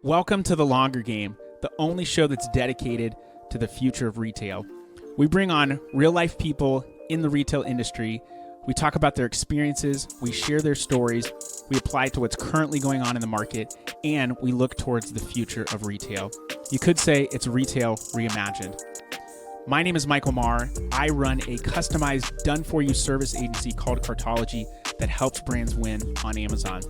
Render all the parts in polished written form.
Welcome to The Longer Game, the only show that's dedicated to the future of retail. We bring on real-life people in the retail industry. We talk about their experiences, we share their stories, we apply it to what's currently going on in the market, and we look towards the future of retail. You could say it's Retail Reimagined. My name is Michael Marr. I run a customized, done-for-you service agency called Cartology that helps brands win on Amazon.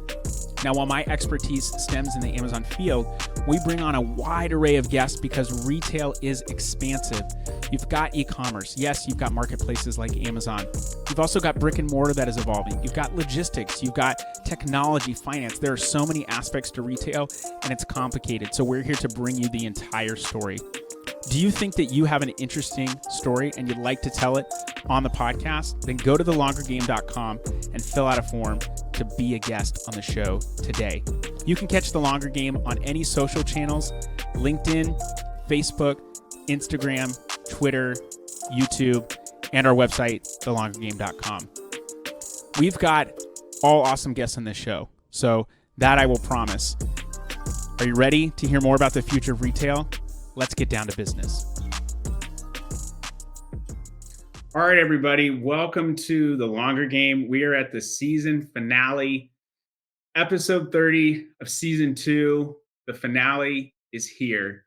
Now, while my expertise stems in the Amazon field, we bring on a wide array of guests because retail is expansive. You've got e-commerce. Yes, you've got marketplaces like Amazon. You've also got brick and mortar that is evolving. You've got logistics. You've got technology, finance. There are so many aspects to retail, and it's complicated. So we're here to bring you the entire story. Do you think that you have an interesting story and you'd like to tell it on the podcast? Then go to thelongergame.com and fill out a form to be a guest on the show today. You can catch The Longer Game on any social channels: LinkedIn, Facebook, Instagram, Twitter, YouTube, and our website, thelongergame.com. We've got all awesome guests on this show, so that I will promise. Are you ready to hear more about the future of retail? Let's get down to business. All right, everybody. Welcome to The Longer Game. We are at the season finale, episode 30 of season 2. The finale is here.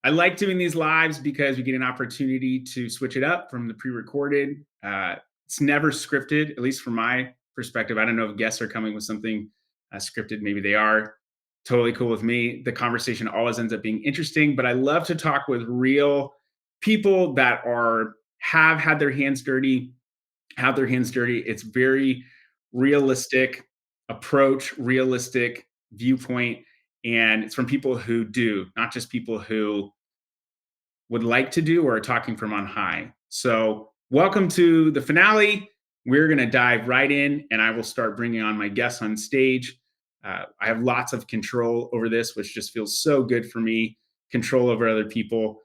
I like doing these lives because we get an opportunity to switch it up from the pre-recorded. It's never scripted, at least from my perspective. I don't know if guests are coming with something scripted. Maybe they are. Totally cool with me. The conversation always ends up being interesting, but I love to talk with real people that have had their hands dirty, It's very realistic approach, realistic viewpoint, and it's from people who do, not just people who would like to do or are talking from on high. So welcome to the finale. We're going to dive right in, and I will start bringing on my guests on stage. I have lots of control over this, which just feels so good for me, control over other people,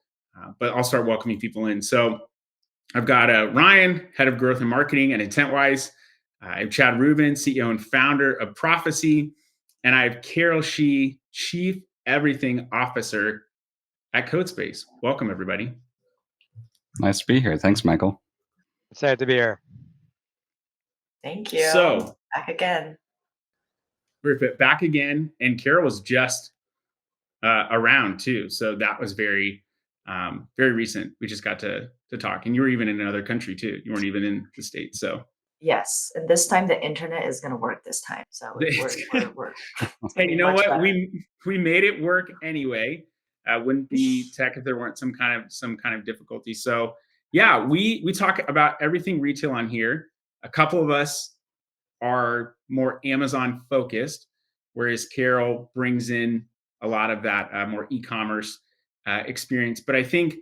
but I'll start welcoming people in. So I've got Ryan, Head of Growth and Marketing at Intentwise. I have Chad Rubin, CEO and Founder of Profasee. And I have Carol Shih, Chief Everything Officer at Qode. Welcome, everybody. Nice to be here. Thanks, Michael. Excited to be here. Thank you. So, back again. We're back again, and Carol was just around too, so that was very recent. We just got to talk, and you were even in another country too. You weren't even in the States, so yes. And this time the internet is going to work. This time, so we're hey, you know what? Better. We made it work anyway. Wouldn't be tech if there weren't some kind of difficulty. So yeah, we talk about everything retail on here. A couple of us are more Amazon focused, whereas Carol brings in a lot of that more e-commerce experience. But I think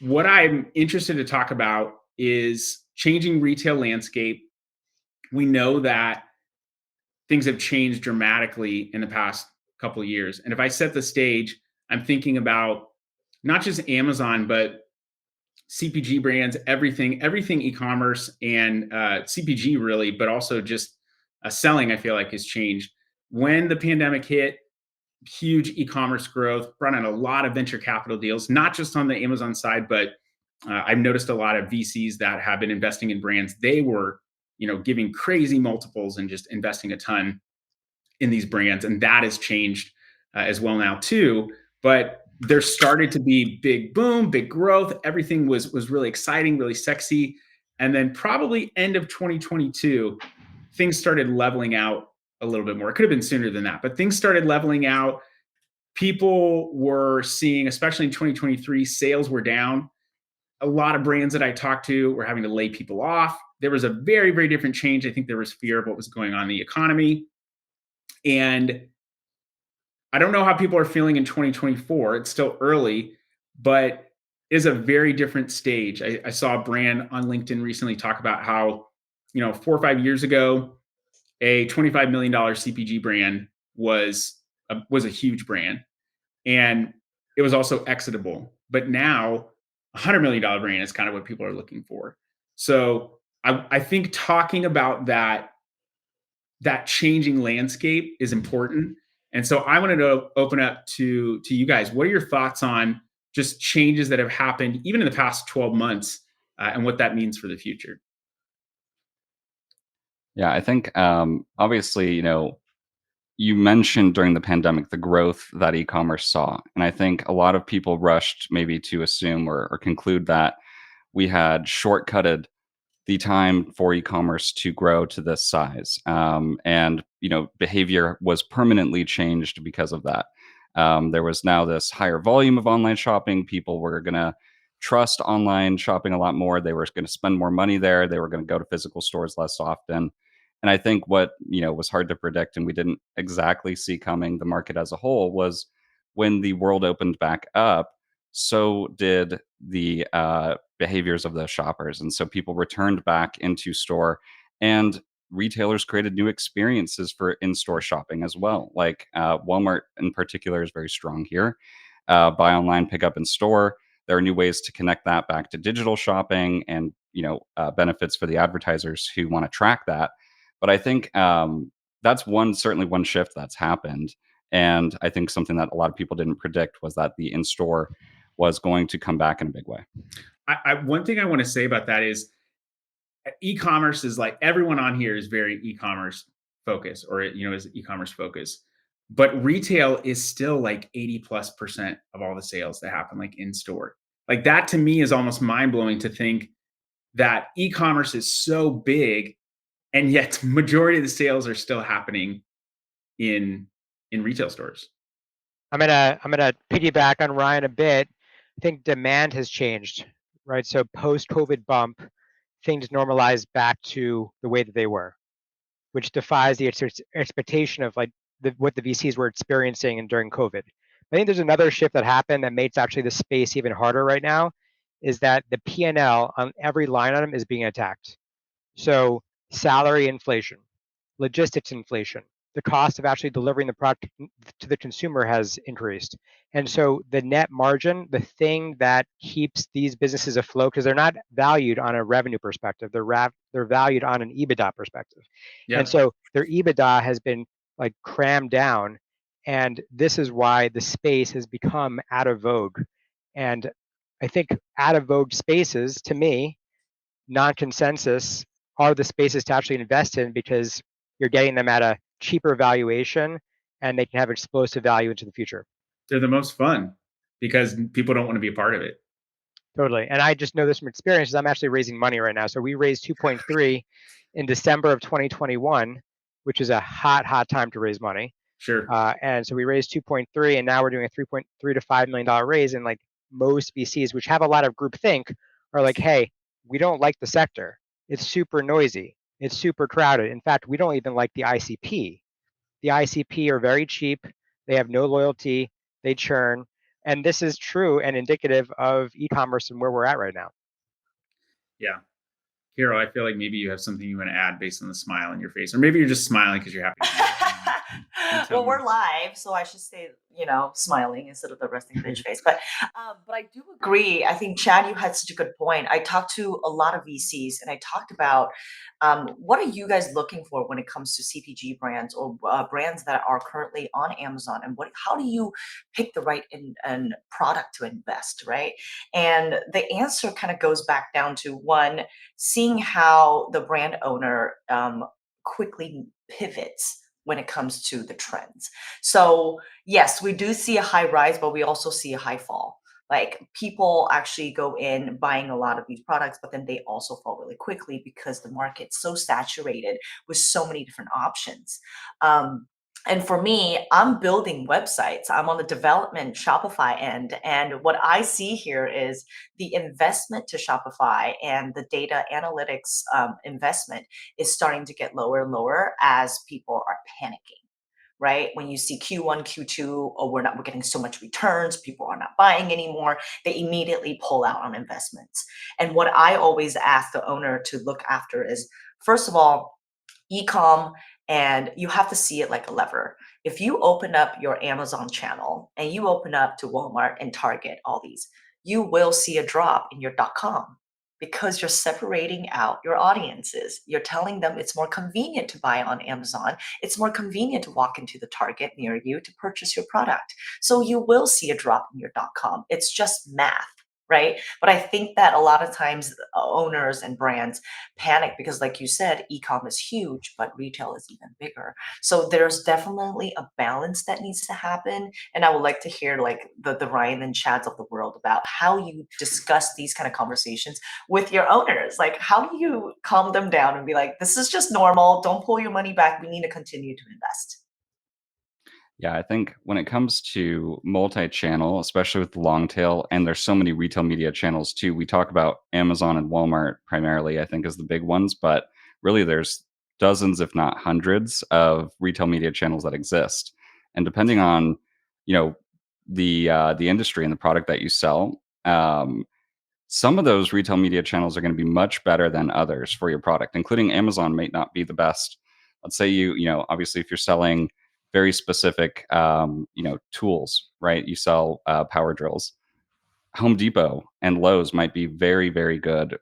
what I'm interested to talk about is changing retail landscape. We know that things have changed dramatically in the past couple of years. And if I set the stage, I'm thinking about not just Amazon, but CPG brands, everything e-commerce and CPG really, but also just selling, I feel like has changed. When the pandemic hit, huge e-commerce growth, brought in a lot of venture capital deals, not just on the Amazon side, but I've noticed a lot of VCs that have been investing in brands. They were, giving crazy multiples and just investing a ton in these brands. And that has changed as well now too. But there started to be big boom, big growth. Everything was really exciting, really sexy. And then probably end of 2022, things started leveling out a little bit more. It could have been sooner than that, but things started leveling out. People were seeing, especially in 2023, sales were down. A lot of brands that I talked to were having to lay people off. There was a very, very different change. I think there was fear of what was going on in the economy. And I don't know how people are feeling in 2024. It's still early, but it is a very different stage. I saw a brand on LinkedIn recently talk about how, 4 or 5 years ago, a $25 million CPG brand was a huge brand, and it was also exitable. But now, a $100 million brand is kind of what people are looking for. So I think talking about that changing landscape is important. And so I wanted to open up to you guys. What are your thoughts on just changes that have happened even in the past 12 months and what that means for the future? Yeah, I think obviously, you mentioned during the pandemic the growth that e-commerce saw. And I think a lot of people rushed maybe to assume or conclude that we had shortcutted the time for e-commerce to grow to this size. And behavior was permanently changed because of that. There was now this higher volume of online shopping. People were going to trust online shopping a lot more. They were going to spend more money there. They were going to go to physical stores less often. And I think what was hard to predict and we didn't exactly see coming, the market as a whole, was when the world opened back up, so did the behaviors of those shoppers. And so people returned back into store, and retailers created new experiences for in-store shopping as well. Like Walmart in particular is very strong here. Buy online, pick up in store. There are new ways to connect that back to digital shopping and benefits for the advertisers who want to track that. But I think that's certainly one shift that's happened. And I think something that a lot of people didn't predict was that the in-store was going to come back in a big way. One thing I want to say about that is e-commerce is like everyone on here is very e-commerce focused or, is e-commerce focused. But retail is still like 80+% of all the sales that happen like in store. Like that to me is almost mind blowing to think that e-commerce is so big and yet majority of the sales are still happening in retail stores. I'm gonna piggyback on Ryan a bit. I think demand has changed, right? So post-COVID bump, things normalized back to the way that they were, which defies the expectation of like what the VCs were experiencing and during COVID. I think there's another shift that happened that makes actually the space even harder right now, is that the P&L on every line item is being attacked. So salary inflation, logistics inflation, the cost of actually delivering the product to the consumer has increased. And so the net margin, the thing that keeps these businesses afloat, because they're not valued on a revenue perspective, they're valued on an EBITDA perspective. Yep. And so their EBITDA has been like crammed down. And this is why the space has become out of vogue. And I think out of vogue spaces, to me, non-consensus are the spaces to actually invest in, because you're getting them at a cheaper valuation and they can have explosive value into the future. They're the most fun because people don't want to be a part of it. Totally. And I just know this from experience. I'm actually raising money right now. So we raised 2.3 in December of 2021, which is a hot time to raise money. Sure. And so we raised 2.3, and now we're doing a $3.3 to $5 million raise. And like most VCs, which have a lot of groupthink, are like, hey, we don't like the sector. It's super noisy. It's super crowded. In fact, we don't even like the ICP. The ICP are very cheap. They have no loyalty. They churn. And this is true and indicative of e-commerce and where we're at right now. Yeah. Carol, I feel like maybe you have something you want to add based on the smile on your face, or maybe you're just smiling because you're happy. Well, we're live, so I should say, smiling instead of the resting bitch face. But I do agree. I think, Chad, you had such a good point. I talked to a lot of VCs, and I talked about what are you guys looking for when it comes to CPG brands or brands that are currently on Amazon, and how do you pick the right product to invest, right? And the answer kind of goes back down to one, seeing how the brand owner quickly pivots when it comes to the trends. So yes, we do see a high rise, but we also see a high fall. Like people actually go in buying a lot of these products, but then they also fall really quickly because the market's so saturated with so many different options. And for me, I'm building websites. I'm on the development Shopify end. And what I see here is the investment to Shopify and the data analytics investment is starting to get lower and lower as people are panicking, right? When you see Q1, Q2, oh, we're getting so much returns, people are not buying anymore, they immediately pull out on investments. And what I always ask the owner to look after is, first of all, e-com, and you have to see it like a lever. If you open up your Amazon channel and you open up to Walmart and Target, all these, you will see a drop in your .com. because you're separating out your audiences. You're telling them it's more convenient to buy on Amazon. It's more convenient to walk into the Target near you to purchase your product. So you will see a drop in your .com. It's just math, right? But I think that a lot of times owners and brands panic because, like you said, e-com is huge, but retail is even bigger. So there's definitely a balance that needs to happen. And I would like to hear like the Ryan and Chads of the world about how you discuss these kind of conversations with your owners. Like, how do you calm them down and be like, this is just normal. Don't pull your money back. We need to continue to invest. Yeah, I think when it comes to multi-channel, especially with the long tail, and there's so many retail media channels too. We talk about Amazon and Walmart primarily, I think, as the big ones, but really there's dozens, if not hundreds, of retail media channels that exist. And depending on, you know, the industry and the product that you sell, some of those retail media channels are going to be much better than others for your product, including Amazon might not be the best. Let's say obviously if you're selling very specific, tools, right? You sell power drills. Home Depot and Lowe's might be very, very good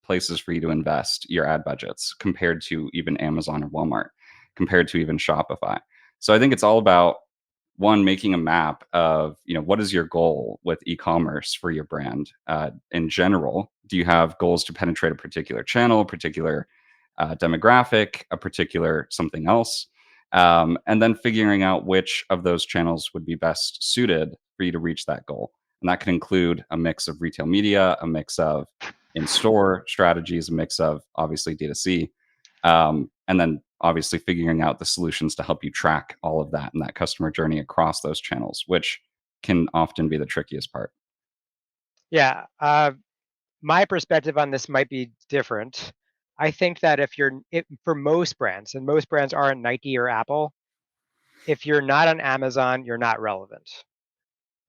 places for you to invest your ad budgets compared to even Amazon or Walmart, compared to even Shopify. So I think it's all about one, making a map of what is your goal with e-commerce for your brand in general. Do you have goals to penetrate a particular channel, a particular demographic, a particular something else? And then figuring out which of those channels would be best suited for you to reach that goal. And that can include a mix of retail media, a mix of in-store strategies, a mix of obviously D2C, and then obviously figuring out the solutions to help you track all of that and that customer journey across those channels, which can often be the trickiest part. Yeah, my perspective on this might be different. I think that for most brands, and most brands aren't Nike or Apple, if you're not on Amazon, you're not relevant.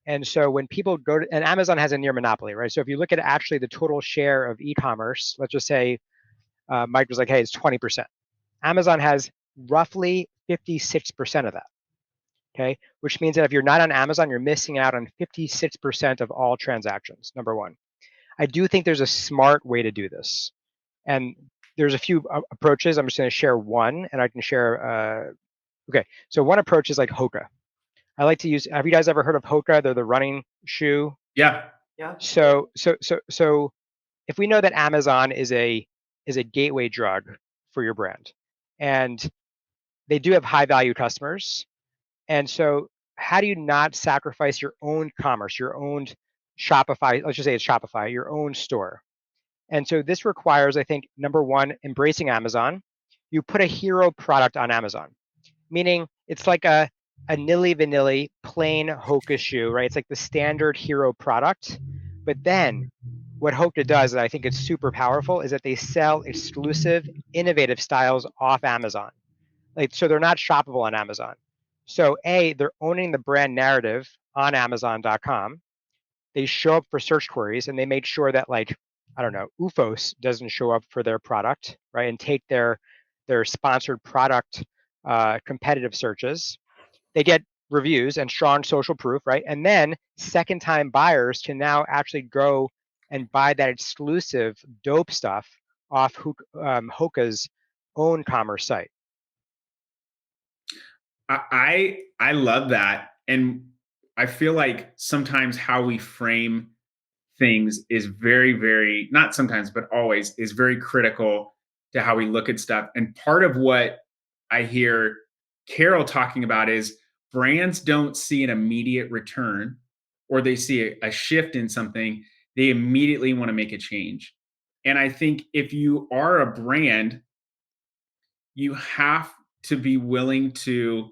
And so when people go to, and Amazon has a near monopoly, right? So if you look at actually the total share of e-commerce, let's just say Mike was like, hey, it's 20%. Amazon has roughly 56% of that, okay? Which means that if you're not on Amazon, you're missing out on 56% of all transactions, number one. I do think there's a smart way to do this. And there's a few approaches. I'm just going to share one, and I can share. Okay, so one approach is like Hoka. I like to use. Have you guys ever heard of Hoka? They're the running shoe. Yeah. Yeah. So if we know that Amazon is a gateway drug for your brand, and they do have high value customers, and so how do you not sacrifice your own commerce, your own Shopify? Let's just say it's Shopify, your own store. And so this requires, I think, number one, embracing Amazon. You put a hero product on Amazon, meaning it's like a nilly vanilly plain Hoka shoe, right? It's like the standard hero product. But then what Hoka does, and I think it's super powerful, is that they sell exclusive, innovative styles off Amazon. So they're not shoppable on Amazon. So they're owning the brand narrative on Amazon.com. They show up for search queries, and they made sure that UFOS doesn't show up for their product, right? And take their sponsored product competitive searches. They get reviews and strong social proof, right? And then second-time buyers can now actually go and buy that exclusive dope stuff off Hoka's own commerce site. I love that. And I feel like sometimes how we frame things is very, very, not sometimes, but always is very critical to how we look at stuff. And part of what I hear Carol talking about is brands don't see an immediate return, or they see a shift in something, they immediately want to make a change. And I think if you are a brand, you have to be willing to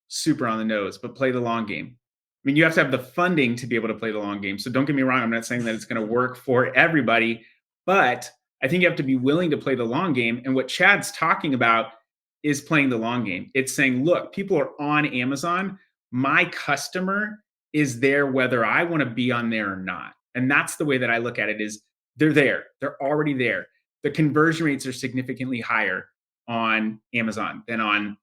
super on the nose, but play the long game. I mean, you have to have the funding to be able to play the long game. So don't get me wrong. I'm not saying that it's going to work for everybody, but I think you have to be willing to play the long game. And what Chad's talking about is playing the long game. It's saying, look, people are on Amazon. My customer is there whether I want to be on there or not. And that's the way that I look at it is they're there. They're already there. The conversion rates are significantly higher on Amazon than on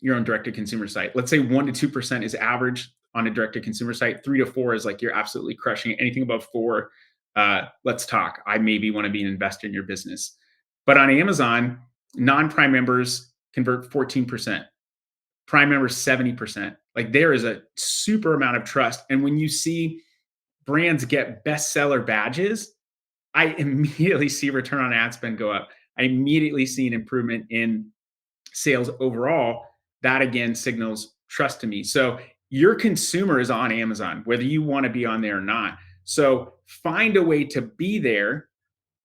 your own direct-to-consumer site. Let's say 1 to 2% is average on a direct-to-consumer site. 3 to 4 is like you're absolutely crushing it. Anything above 4, let's talk. I maybe want to be an investor in your business. But on Amazon, non-Prime members convert 14%. Prime members 70%. Like there is a super amount of trust. And when you see brands get bestseller badges, I immediately see return on ad spend go up. I immediately see an improvement in sales overall. That again signals trust to me. So your consumer is on Amazon, whether you want to be on there or not. So find a way to be there.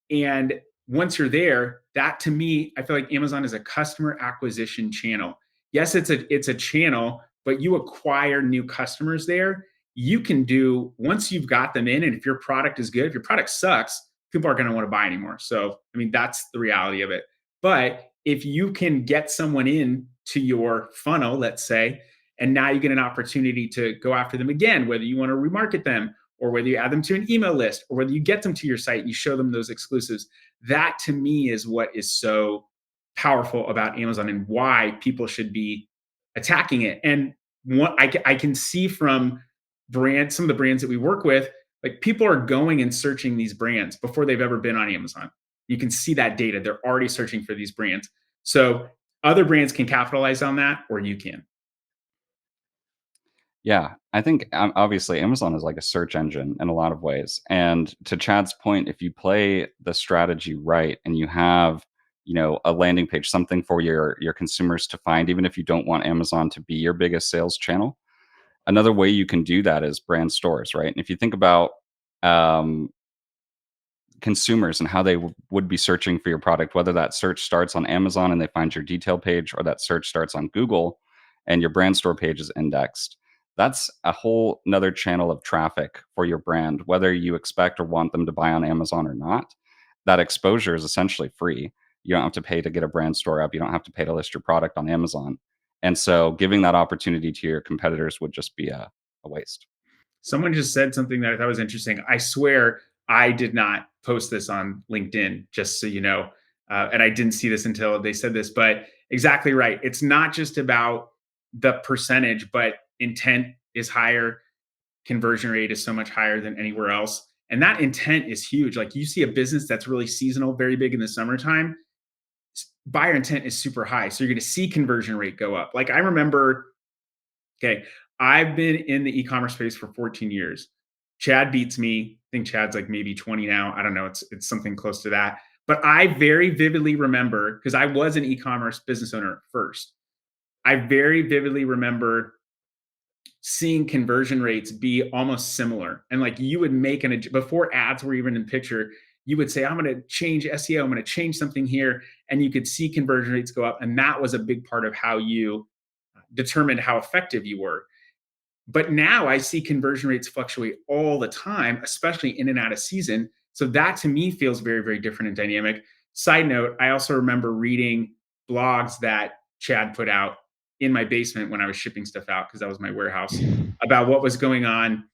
And once you're there, that to me, I feel like Amazon is a customer acquisition channel. Yes, it's a channel, but you acquire new customers there. You can do once you've got them in, and if your product is good, if your product sucks, people aren't going to want to buy anymore. So, I mean, that's the reality of it. But if you can get someone in to your funnel, let's say, and now you get an opportunity to go after them again, whether you want to remarket them or whether you add them to an email list or whether you get them to your site and you show them those exclusives, that to me is what is so powerful about Amazon and why people should be attacking it. And what I can see from some of the brands that we work with, like people are going and searching these brands before they've ever been on Amazon. You can see that data. They're already searching for these brands. So other brands can capitalize on that, or you can. Yeah, I think obviously Amazon is like a search engine in a lot of ways. And to Chad's point, if you play the strategy right and you have, a landing page, something for your consumers to find, even if you don't want Amazon to be your biggest sales channel, another way you can do that is brand stores, right? And if you think about um, consumers and how they would be searching for your product, whether that search starts on Amazon and they find your detail page, or that search starts on Google and your brand store page is indexed. That's a whole another channel of traffic for your brand, whether you expect or want them to buy on Amazon or not. That exposure is essentially free. You don't have to pay to get a brand store up. You don't have to pay to list your product on Amazon. And so giving that opportunity to your competitors would just be a waste. Someone just said something that I thought was interesting. I swear I did not post this on LinkedIn, just so you know. And I didn't see this until they said this, but exactly right. It's not just about the percentage, but intent is higher. Conversion rate is so much higher than anywhere else. And that intent is huge. Like you see a business that's really seasonal, very big in the summertime, buyer intent is super high. So you're going to see conversion rate go up. Like I remember, okay, I've been in the e-commerce space for 14 years. Chad beats me. I think Chad's like maybe 20 now. I don't know. It's something close to that. But I very vividly remember, because I was an e-commerce business owner first. I very vividly remember seeing conversion rates be almost similar. And like you would make before ads were even in picture, you would say, I'm going to change SEO. I'm going to change something here. And you could see conversion rates go up. And that was a big part of how you determined how effective you were. But now I see conversion rates fluctuate all the time, especially in and out of season. So that to me feels very, very different and dynamic. Side note, I also remember reading blogs that Chad put out in my basement when I was shipping stuff out, because that was my warehouse, about what was going on,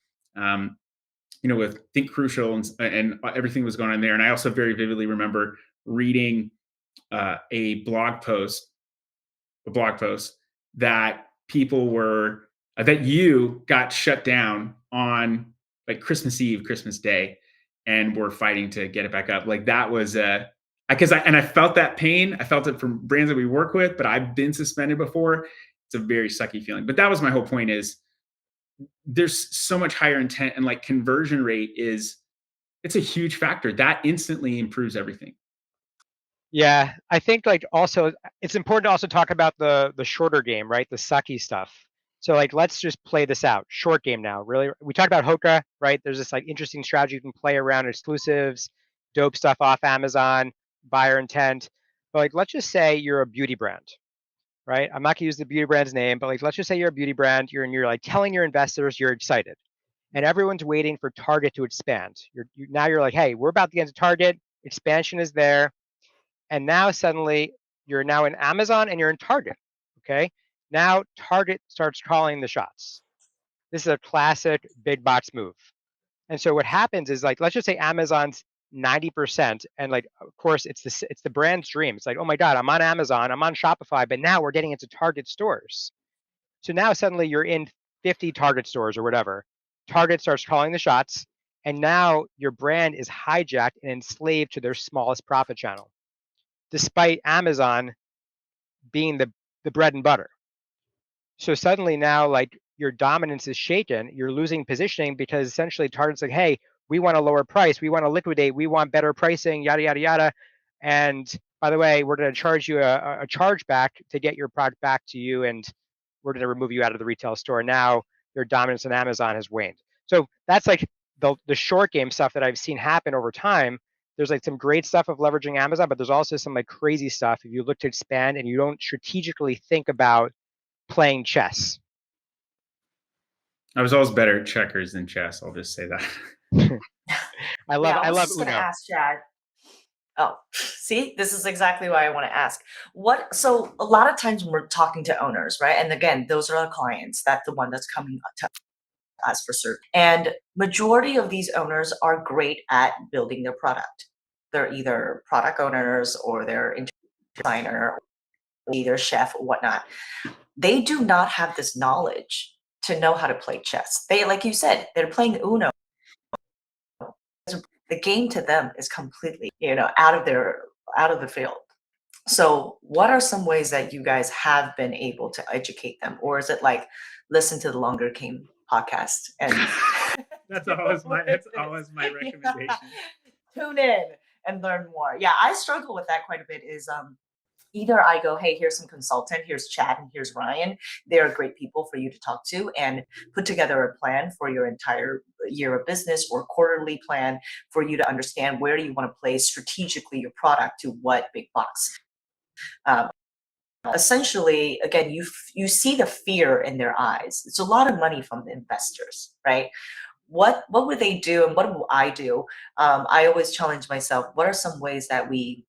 with Think Crucial and everything was going on there. And I also very vividly remember reading a blog post that people were that you got shut down on like Christmas Eve, Christmas Day, and were fighting to get it back up. Like that was I felt that pain. I felt it from brands that we work with, but I've been suspended before. It's a very sucky feeling. But that was my whole point, is there's so much higher intent, and like conversion rate it's a huge factor. That instantly improves everything. Yeah, I think like also it's important to also talk about the shorter game, right? The sucky stuff. So like let's just play this out. Short game now. Really, we talked about Hoka, right? There's this like interesting strategy you can play around exclusives, dope stuff off Amazon, buyer intent. But like let's just say you're a beauty brand, right? I'm not gonna use the beauty brand's name, but like let's just say you're a beauty brand. You're like telling your investors you're excited, and everyone's waiting for Target to expand. Now you're like, hey, we're about to get into Target. Expansion is there. And now suddenly you're now in Amazon and you're in Target, okay? Now Target starts calling the shots. This is a classic big box move. And so what happens is like, let's just say Amazon's 90%, and like, of course, it's the brand's dream. It's like, oh my God, I'm on Amazon, I'm on Shopify, but now we're getting into Target stores. So now suddenly you're in 50 Target stores or whatever. Target starts calling the shots, And now your brand is hijacked and enslaved to their smallest profit channel, despite Amazon being the bread and butter. So suddenly now, like, your dominance is shaken. You're losing positioning because essentially Target's like, hey, we want a lower price. We want to liquidate. We want better pricing, yada, yada, yada. And by the way, we're going to charge you a charge back to get your product back to you. And we're going to remove you out of the retail store. Now your dominance on Amazon has waned. So that's like the short game stuff that I've seen happen over time. There's like some great stuff of leveraging Amazon, but there's also some like crazy stuff if you look to expand and you don't strategically think about playing chess. I was always better at checkers than chess. I'll just say that. I love I was just Uno. gonna ask Chad. Oh, see, this is exactly why I want to ask. So a lot of times when we're talking to owners, right? And again, those are our clients. That's the one that's coming to us for certain. And majority of these owners are great at building their product. They're either product owners or they're interior designer, or either chef or whatnot. They do not have this knowledge to know how to play chess. They, like you said, they're playing Uno. The game to them is completely, out of the field. So what are some ways that you guys have been able to educate them? Or is it like listen to the Longer Game podcast and that's always my recommendation. Tune in and learn more. Yeah, I struggle with that quite a bit is either I go, hey, here's some consultant, here's Chad and here's Ryan. They're great people for you to talk to and put together a plan for your entire year of business or quarterly plan for you to understand where do you want to place strategically your product to what big box. Essentially, again, you see the fear in their eyes. It's a lot of money from the investors, right? What would they do and what do I do? I always challenge myself, what are some ways that we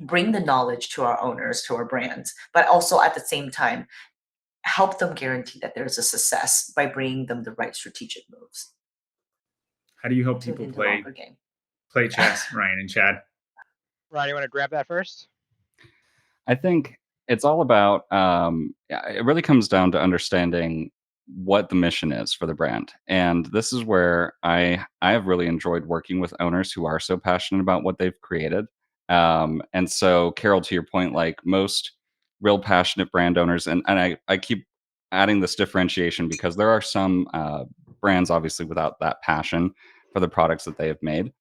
bring the knowledge to our owners, to our brands, but also at the same time, help them guarantee that there's a success by bringing them the right strategic moves. How do you help people play chess, Ryan and Chad? Ryan, you want to grab that first? I think it's all about, it really comes down to understanding what the mission is for the brand. And this is where I have really enjoyed working with owners who are so passionate about what they've created. And so, Carol, to your point, like most real passionate brand owners, and I keep adding this differentiation because there are some brands, obviously, without that passion for the products that they have made.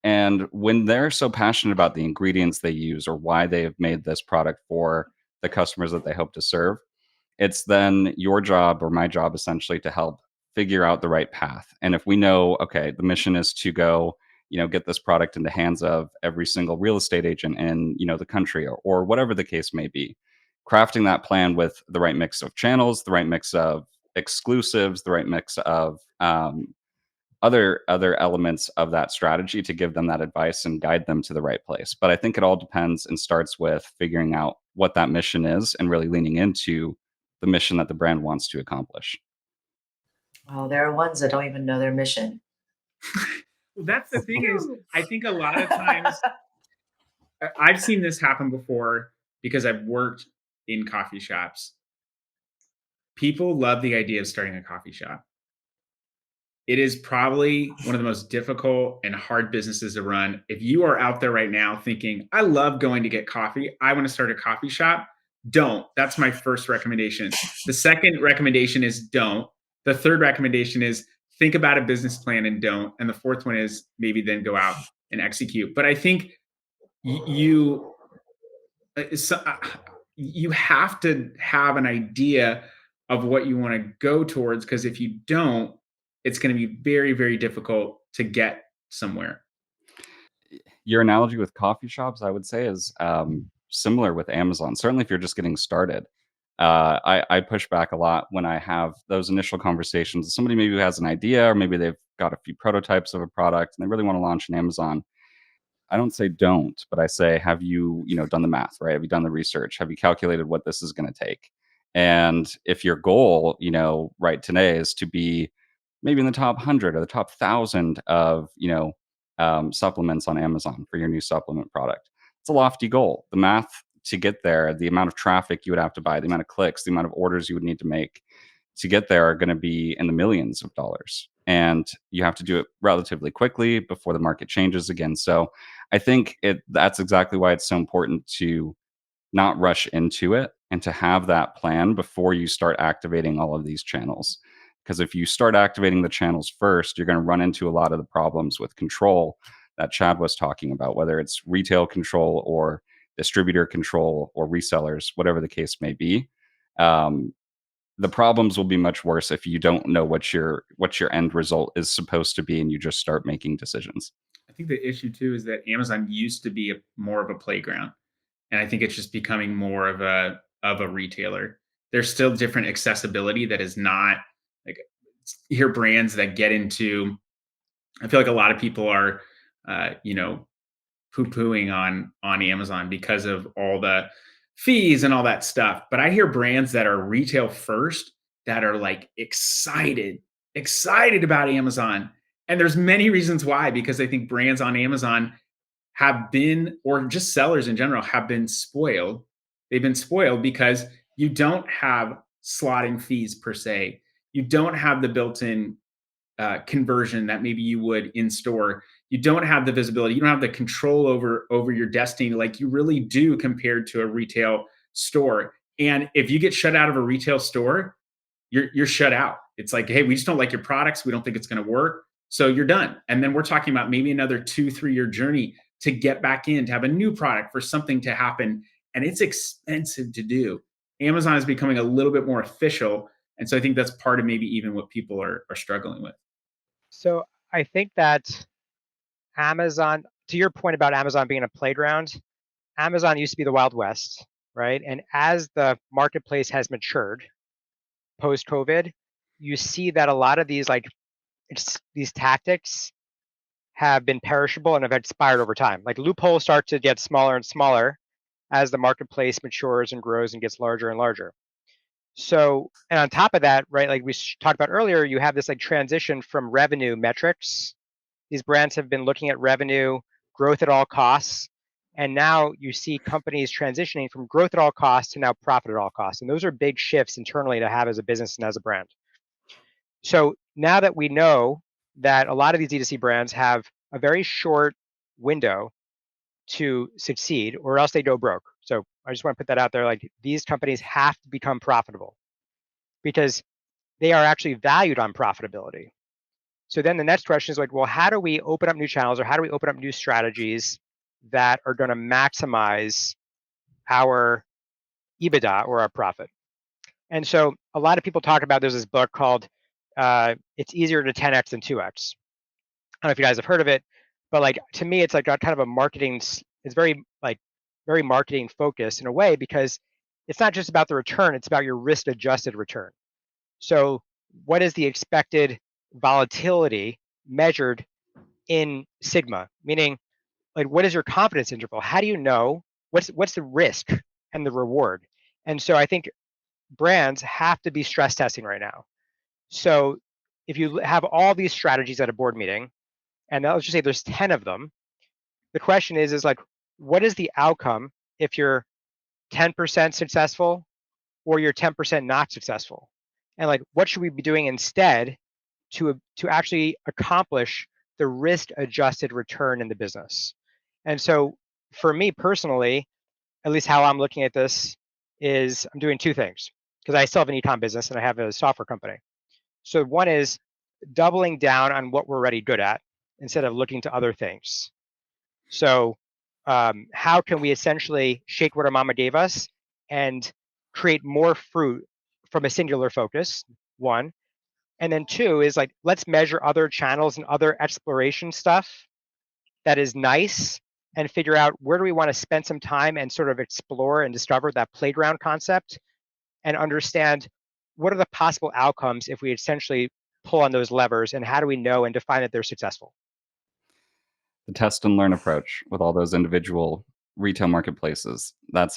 And when they're so passionate about the ingredients they use or why they have made this product for the customers that they hope to serve, it's then your job or my job essentially to help figure out the right path. And if we know, okay, the mission is to go, get this product in the hands of every single real estate agent in, the country or whatever the case may be, crafting that plan with the right mix of channels, the right mix of exclusives, the right mix of other elements of that strategy to give them that advice and guide them to the right place. But I think it all depends and starts with figuring out what that mission is and really leaning into the mission that the brand wants to accomplish. Oh, there are ones that don't even know their mission. Well, that's the thing is, I think a lot of times I've seen this happen before because I've worked in coffee shops. People love the idea of starting a coffee shop. It is probably one of the most difficult and hard businesses to run. If you are out there right now thinking, I love going to get coffee, I want to start a coffee shop, don't. That's my first recommendation. The second recommendation is don't. The third recommendation is think about a business plan and don't. And the fourth one is maybe then go out and execute. But I think you have to have an idea of what you want to go towards, because if you don't, it's going to be very, very difficult to get somewhere. Your analogy with coffee shops, I would say, is similar with Amazon. Certainly, if you're just getting started, I push back a lot when I have those initial conversations with somebody maybe who has an idea, or maybe they've got a few prototypes of a product and they really want to launch on Amazon. I don't say don't, but I say, have you, done the math, right? Have you done the research? Have you calculated what this is going to take? And if your goal, right today is to be maybe in the top 100 or the top 1,000 of, supplements on Amazon for your new supplement product, it's a lofty goal. The math to get there, the amount of traffic you would have to buy, the amount of clicks, the amount of orders you would need to make to get there are going to be in the millions of dollars. and you have to do it relatively quickly before the market changes again. So I think that's exactly why it's so important to not rush into it and to have that plan before you start activating all of these channels. Because if you start activating the channels first, you're going to run into a lot of the problems with control that Chad was talking about, whether it's retail control or distributor control or resellers, whatever the case may be. The problems will be much worse if you don't know what your end result is supposed to be and you just start making decisions. I think the issue too is that Amazon used to be more of a playground, and I think it's just becoming more of a retailer. There's still different accessibility that is not like, you hear brands that get into. I feel like a lot of people are, poo-pooing on Amazon because of all the fees and all that stuff. But I hear brands that are retail first that are like excited about Amazon. And there's many reasons why, because I think brands on Amazon have been, or just sellers in general, have been spoiled. They've been spoiled because you don't have slotting fees per se. You don't have the built-in conversion that maybe you would in store. You don't have the visibility. You don't have the control over your destiny like you really do compared to a retail store. And if you get shut out of a retail store, you're shut out. It's like, hey, we just don't like your products. We don't think it's going to work. So you're done. And then we're talking about maybe another 2-3 year journey to get back in, to have a new product, for something to happen. And it's expensive to do. Amazon is becoming a little bit more official. And so I think that's part of maybe even what people are struggling with. So I think that Amazon, to your point about Amazon being a playground, Amazon used to be the Wild West, right? And as the marketplace has matured post-COVID, you see that a lot of these these tactics have been perishable and have expired over time. Like loopholes start to get smaller and smaller as the marketplace matures and grows and gets larger and larger. So, and on top of that, right, like we talked about earlier, you have this like transition from revenue metrics. These brands have been looking at revenue, growth at all costs, and now you see companies transitioning from growth at all costs to now profit at all costs. And those are big shifts internally to have as a business and as a brand. So now that we know that a lot of these D2C brands have a very short window to succeed, or else they go broke. So I just want to put that out there. Like, these companies have to become profitable because they are actually valued on profitability. So then the next question is like, well, how do we open up new channels, or how do we open up new strategies that are going to maximize our EBITDA or our profit? And so a lot of people talk about, there's this book called It's Easier to 10x than 2x. I don't know if you guys have heard of it, but like, to me, it's like got kind of a marketing, it's very marketing focused in a way, because it's not just about the return, it's about your risk adjusted return. So what is the expected volatility measured in sigma? Meaning, like, what is your confidence interval? How do you know what's the risk and the reward? And so I think brands have to be stress testing right now. So if you have all these strategies at a board meeting, and let's just say there's 10 of them, the question is like, what is the outcome if you're 10% successful or you're 10% not successful? And like, what should we be doing instead to actually accomplish the risk adjusted return in the business? And so for me personally, at least how I'm looking at this is I'm doing two things, because I still have an e-com business and I have a software company. So one is doubling down on what we're already good at instead of looking to other things. So how can we essentially shake what our mama gave us and create more fruit from a singular focus, one. And then two is like, let's measure other channels and other exploration stuff that is nice, and figure out where do we want to spend some time and sort of explore and discover that playground concept, and understand what are the possible outcomes if we essentially pull on those levers, and how do we know and define that they're successful? The test and learn approach with all those individual retail marketplaces. That's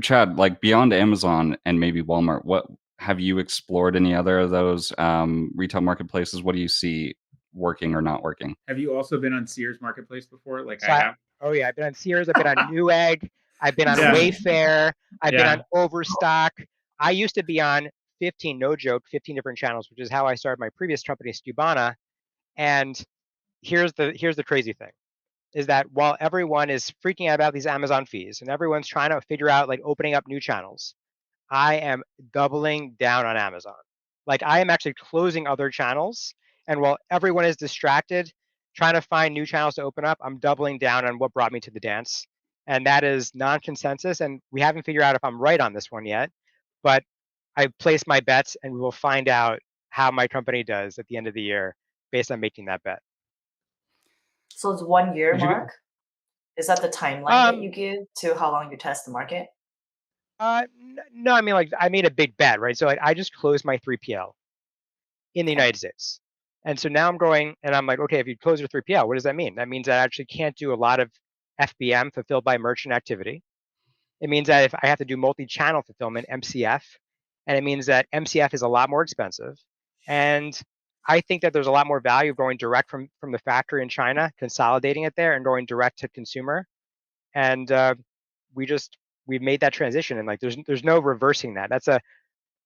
Chad, like beyond Amazon and maybe Walmart, what have you explored any other of those retail marketplaces? What do you see working or not working? Have you also been on Sears Marketplace before? Like, So I have. Oh yeah, I've been on Sears, I've been on Newegg, I've been on Yeah. Wayfair, I've been Yeah. on Overstock. I used to be on 15, no joke, 15 different channels, which is how I started my previous company, Stubana. And here's the crazy thing, is that while everyone is freaking out about these Amazon fees and everyone's trying to figure out like opening up new channels, I am doubling down on Amazon. Like I am actually closing other channels. And while everyone is distracted, trying to find new channels to open up, I'm doubling down on what brought me to the dance. And that is non-consensus. And we haven't figured out if I'm right on this one yet, but I place my bets and we will find out how my company does at the end of the year based on making that bet. So it's 1 year, Mark? Is that the timeline that you give to how long you test the market? No, I mean, like I made a big bet, right? So like I just closed my 3PL in the United States. And so now I'm going and I'm like, okay, if you close your 3PL, what does that mean? That means I actually can't do a lot of FBM, fulfilled by merchant activity. It means that if I have to do multi-channel fulfillment, MCF, and it means that MCF is a lot more expensive. And I think that there's a lot more value of going direct from the factory in China, consolidating it there and going direct to consumer. And we've made that transition, and like there's no reversing that. That's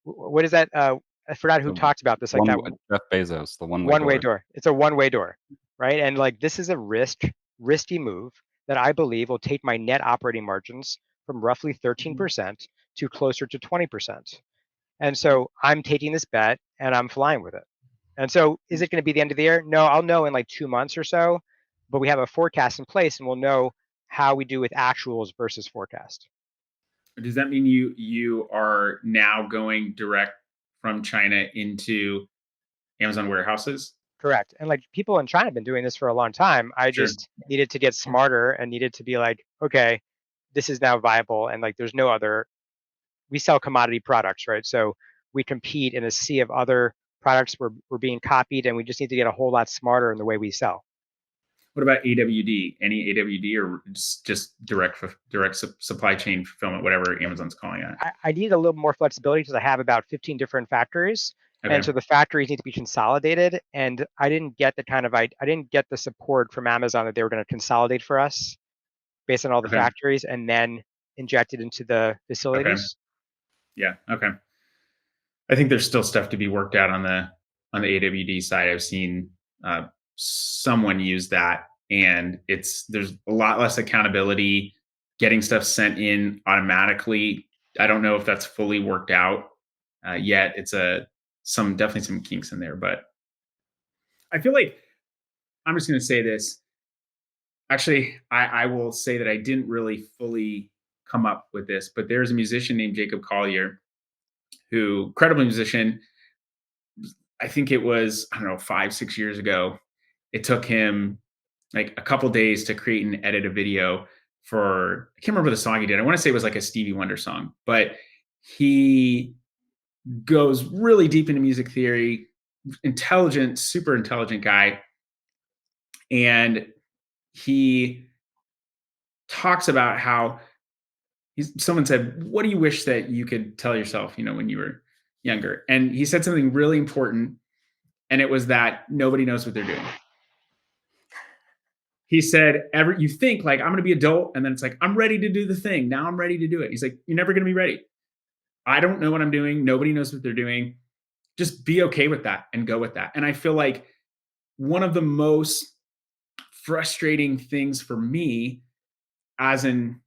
what is that? I forgot who talked about this. Like that Jeff Bezos, the one-way door. It's a one-way door, right? And like this is a risky move that I believe will take my net operating margins from roughly 13% to closer to 20%. And so I'm taking this bet and I'm flying with it. And so is it going to be the end of the year? No, I'll know in like 2 months or so, but we have a forecast in place and we'll know how we do with actuals versus forecast. Does that mean you are now going direct from China into Amazon warehouses? Correct. And like people in China have been doing this for a long time. I just needed to get smarter and needed to be like, okay, this is now viable. And like, there's no other, we sell commodity products, right? So we compete in a sea of other products. We're being copied and we just need to get a whole lot smarter in the way we sell. What about AWD? Any AWD or just direct supply chain fulfillment, whatever Amazon's calling it? I need a little more flexibility because I have about 15 different factories. Okay. And so the factories need to be consolidated. And I didn't get I didn't get the support from Amazon that they were going to consolidate for us based on all the factories and then inject it into the facilities. Yeah. Okay. I think there's still stuff to be worked out on the AWD side. I've seen someone use that, and there's a lot less accountability, getting stuff sent in automatically. I don't know if that's fully worked out yet. It's definitely some kinks in there, but I feel like I'm just going to say this. Actually, I will say that I didn't really fully come up with this, but there's a musician named Jacob Collier, who, credible musician. I think it was, 5-6 years ago. It took him like a couple days to create and edit a video for, I can't remember the song he did. I want to say it was like a Stevie Wonder song, but he goes really deep into music theory, intelligent, super intelligent guy. And he talks about how someone said, what do you wish that you could tell yourself, when you were younger? And he said something really important. And it was that nobody knows what they're doing. He said, you think like, I'm going to be adult. And then it's like, I'm ready to do the thing. Now I'm ready to do it. He's like, you're never going to be ready. I don't know what I'm doing. Nobody knows what they're doing. Just be okay with that and go with that. And I feel like one of the most frustrating things for me as an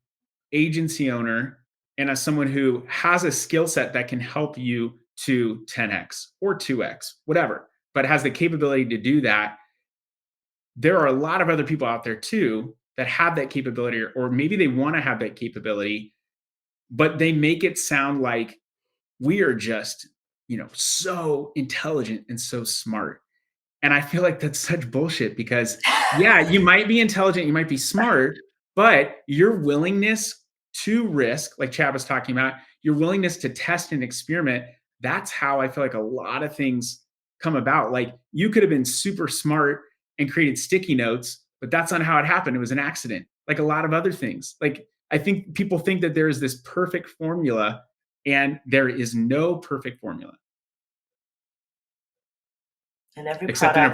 agency owner and as someone who has a skill set that can help you to 10x or 2x, whatever, but has the capability to do that, there are a lot of other people out there too that have that capability, or maybe they want to have that capability, but they make it sound like we are just, so intelligent and so smart. And I feel like that's such bullshit because, yeah, you might be intelligent, you might be smart, but your willingness to risk, like Chad was talking about, your willingness to test and experiment, that's how I feel like a lot of things come about. Like you could have been super smart and created sticky notes, but that's not how it happened. It was an accident, like a lot of other things. Like I think people think that there is this perfect formula, and there is no perfect formula. And every except in a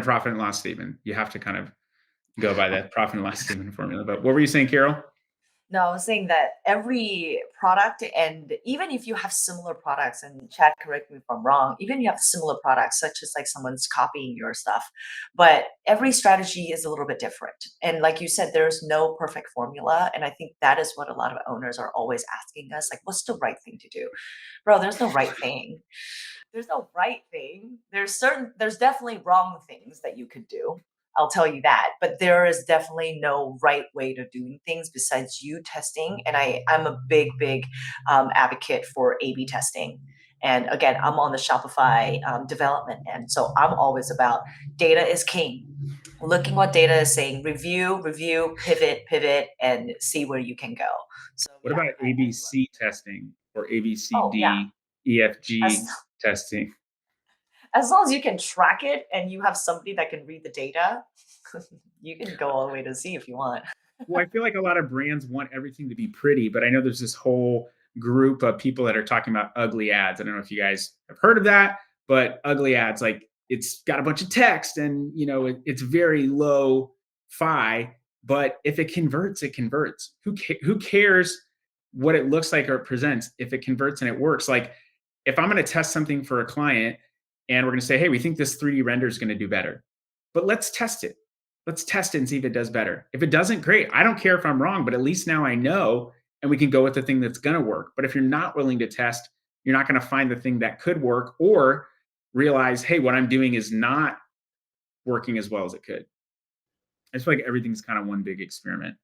profit and loss statement. You have to kind of go by that profit and loss statement formula. But what were you saying, Carol? No, I was saying that every product, and even if you have similar products, and Chad, correct me if I'm wrong, even if you have similar products, such as like someone's copying your stuff, but every strategy is a little bit different. And like you said, there's no perfect formula. And I think that is what a lot of owners are always asking us, like, what's the right thing to do? Bro, there's no right thing. There's no right thing. There's definitely wrong things that you could do. I'll tell you that. But there is definitely no right way to doing things besides you testing. And I'm a big advocate for A/B testing. And again, I'm on the Shopify development end, so I'm always about data is king. Looking what data is saying, review, pivot, and see where you can go. So What about ABC testing or Oh yeah, ABCD, as EFG testing? as long as you can track it and you have somebody that can read the data, you can go all the way to Z if you want. Well, I feel like a lot of brands want everything to be pretty, but I know there's this whole group of people that are talking about ugly ads. I don't know if you guys have heard of that, but ugly ads, like it's got a bunch of text and it's very low fi, but if it converts, it converts. Who cares what it looks like or it presents if it converts and it works? Like if I'm going to test something for a client and we're going to say, hey, we think this 3D render is going to do better, but let's test it. Let's test it and see if it does better. If it doesn't, great. I don't care if I'm wrong, but at least now I know and we can go with the thing that's going to work. But if you're not willing to test, you're not going to find the thing that could work or realize, hey, what I'm doing is not working as well as it could. I just feel like everything's kind of one big experiment.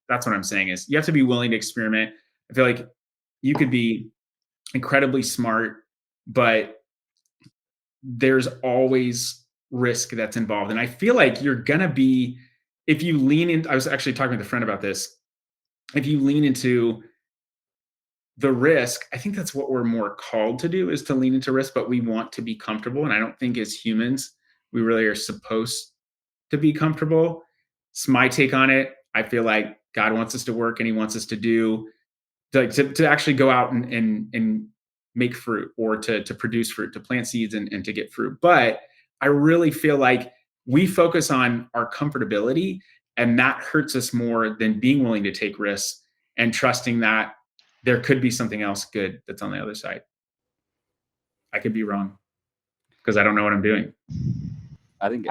That's what I'm saying is you have to be willing to experiment. I feel like you could be incredibly smart, but there's always risk that's involved. And I feel like you're going to be, if you lean in, I was actually talking with a friend about this. If you lean into the risk, I think that's what we're more called to do is to lean into risk, but we want to be comfortable. And I don't think as humans, we really are supposed to be comfortable. It's my take on it. I feel like God wants us to work and he wants us to do, to actually go out and make fruit or to produce fruit, to plant seeds and to get fruit. But I really feel like we focus on our comfortability and that hurts us more than being willing to take risks and trusting that there could be something else good that's on the other side. I could be wrong because I don't know what I'm doing. I think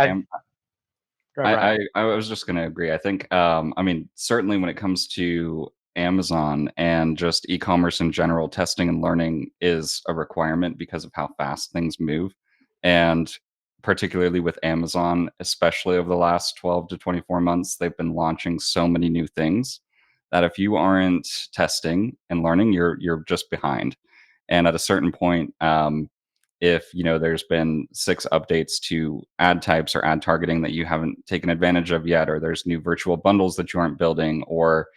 Right. I was just going to agree. I think, I mean, certainly when it comes to Amazon and just e-commerce in general, testing and learning is a requirement because of how fast things move. And particularly with Amazon, especially over the last 12 to 24 months, they've been launching so many new things that if you aren't testing and learning, you're just behind. And at a certain point, if there's been 6 updates to ad types or ad targeting that you haven't taken advantage of yet, or there's new virtual bundles that you aren't building, or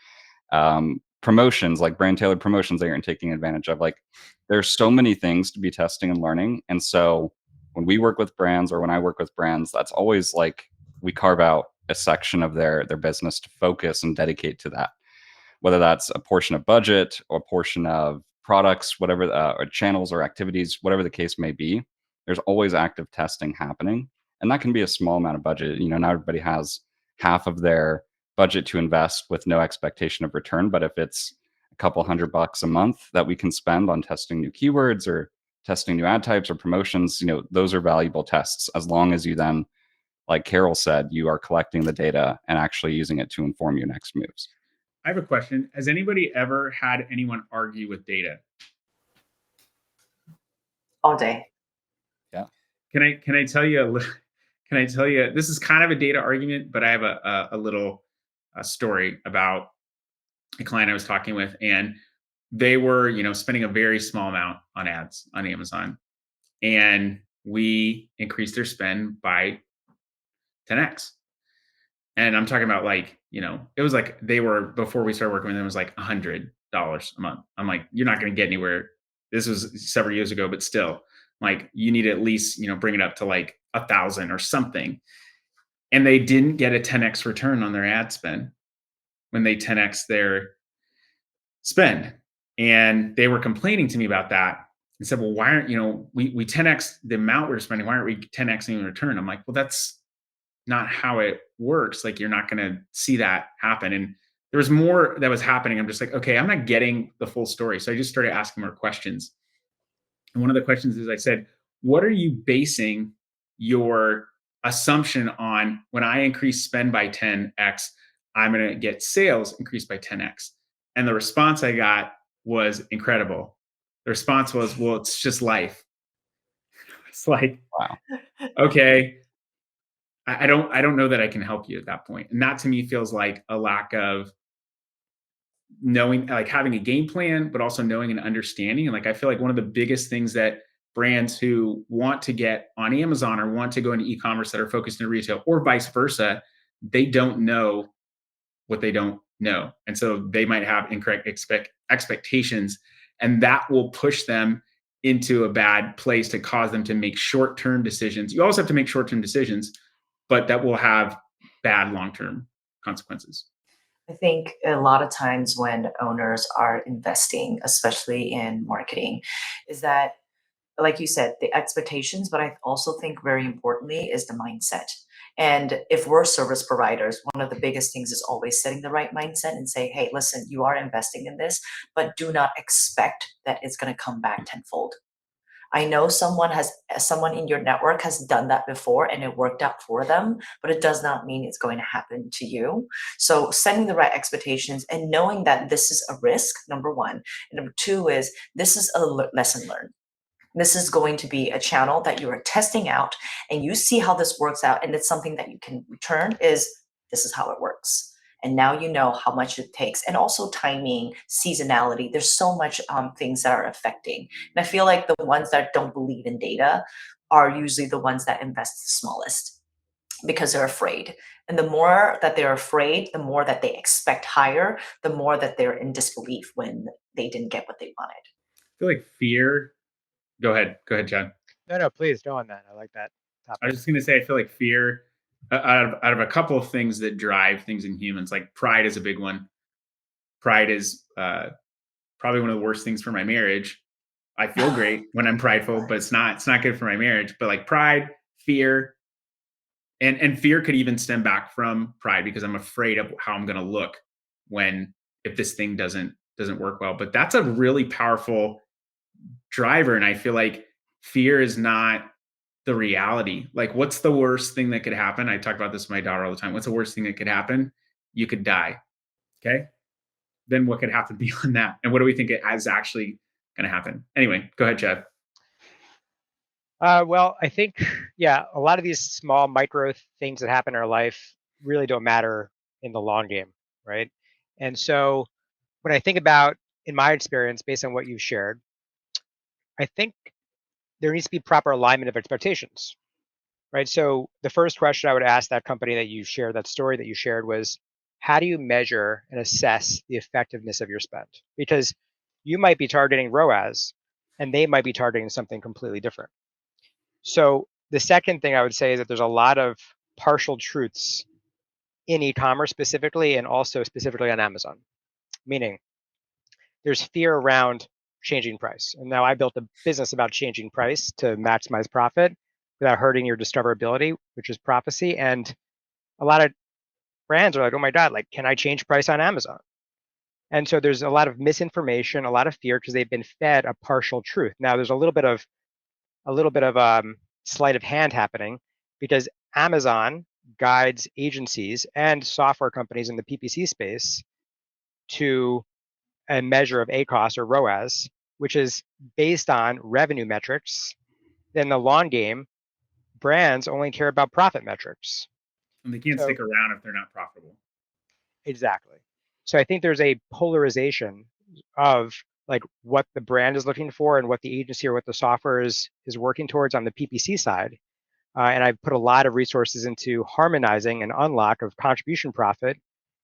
promotions like brand tailored promotions that you aren't taking advantage of, like there's so many things to be testing and learning. And so when we work with brands or when I work with brands, that's always like we carve out a section of their business to focus and dedicate to that, whether that's a portion of budget or a portion of products, whatever, or channels or activities, whatever the case may be. There's always active testing happening, and that can be a small amount of budget. Not everybody has half of their budget to invest with no expectation of return, but if it's a couple $100 a month that we can spend on testing new keywords or testing new ad types or promotions, those are valuable tests, as long as you then, like Carol said, you are collecting the data and actually using it to inform your next moves. I have a question. Has anybody ever had anyone argue with data? All day. Yeah. Can I tell you this is kind of a data argument, but I have a little story about a client I was talking with, and they were, spending a very small amount on ads on Amazon, and we increased their spend by 10x. And I'm talking about it was like they were, before we started working with them, it was like $100 a month. I'm like, you're not going to get anywhere. This was several years ago, but still, like you need to at least, bring it up to like 1,000 or something. And they didn't get a 10x return on their ad spend when they 10x their spend. And they were complaining to me about that and said, well, why aren't, we 10x the amount we're spending. Why aren't we 10xing in return? I'm like, well, that's not how it works. Like, you're not going to see that happen. And there was more that was happening. I'm just like, okay, I'm not getting the full story. So I just started asking more questions. And one of the questions is, I said, what are you basing your assumption on? When I increase spend by 10x, I'm going to get sales increased by 10x. And the response I got was incredible. The response was, well, it's just life. It's like, Wow. okay, I don't know that I can help you at that point. And that to me feels like a lack of knowing, like having a game plan, but also knowing and understanding. And like, I feel like one of the biggest things that brands who want to get on Amazon or want to go into e-commerce that are focused in retail, or vice versa, they don't know what they don't know. And so they might have incorrect expectations, and that will push them into a bad place to cause them to make short-term decisions. You also have to make short-term decisions, but that will have bad long-term consequences. I think a lot of times when owners are investing, especially in marketing, is that, like you said, the expectations, but I also think very importantly is the mindset. And if we're service providers, one of the biggest things is always setting the right mindset and say, hey, listen, you are investing in this, but do not expect that it's going to come back tenfold. I know someone in your network has done that before and it worked out for them, but it does not mean it's going to happen to you. So setting the right expectations and knowing that this is a risk, number one. And number two is this is a lesson learned. This is going to be a channel that you are testing out and you see how this works out. And it's something that you can return is this is how it works. And now you know how much it takes, and also timing, seasonality. There's so much things that are affecting. And I feel like the ones that don't believe in data are usually the ones that invest the smallest because they're afraid. And the more that they're afraid, the more that they expect higher, the more that they're in disbelief when they didn't get what they wanted. I feel like fear. Go ahead, Chad. No, please go on that. I like that topic. I was just going to say, I feel like fear, out of a couple of things that drive things in humans, like pride is a big one. Pride is probably one of the worst things for my marriage. I feel great when I'm prideful, but it's not good for my marriage. But like pride, fear, and fear could even stem back from pride, because I'm afraid of how I'm going to look if this thing doesn't work well. But that's a really powerful driver, and I feel like fear is not the reality. Like, what's the worst thing that could happen? I talk about this with my daughter all the time. What's the worst thing that could happen? You could die. Okay. Then what could happen beyond that? And what do we think is actually going to happen? Anyway, go ahead, Chad. Well, I think, yeah, a lot of these small micro things that happen in our life really don't matter in the long game, right? And so when I think about, in my experience, based on what you've shared, I think there needs to be proper alignment of expectations, right? So the first question I would ask that company that you shared, that story that you shared, was how do you measure and assess the effectiveness of your spend? Because you might be targeting ROAS and they might be targeting something completely different. So the second thing I would say is that there's a lot of partial truths in e-commerce specifically, and also specifically on Amazon, meaning there's fear around changing price. And now I built a business about changing price to maximize profit without hurting your discoverability, which is Profasee. And a lot of brands are like, oh my God, like, can I change price on Amazon? And so there's a lot of misinformation, a lot of fear, because they've been fed a partial truth. Now there's a little bit of sleight of hand happening, because Amazon guides agencies and software companies in the PPC space to a measure of ACoS or ROAS, which is based on revenue metrics. Then the long game, brands only care about profit metrics. And they can't stick around if they're not profitable. Exactly. So I think there's a polarization of like what the brand is looking for and what the agency or what the software is working towards on the PPC side. And I've put a lot of resources into harmonizing an unlock of contribution profit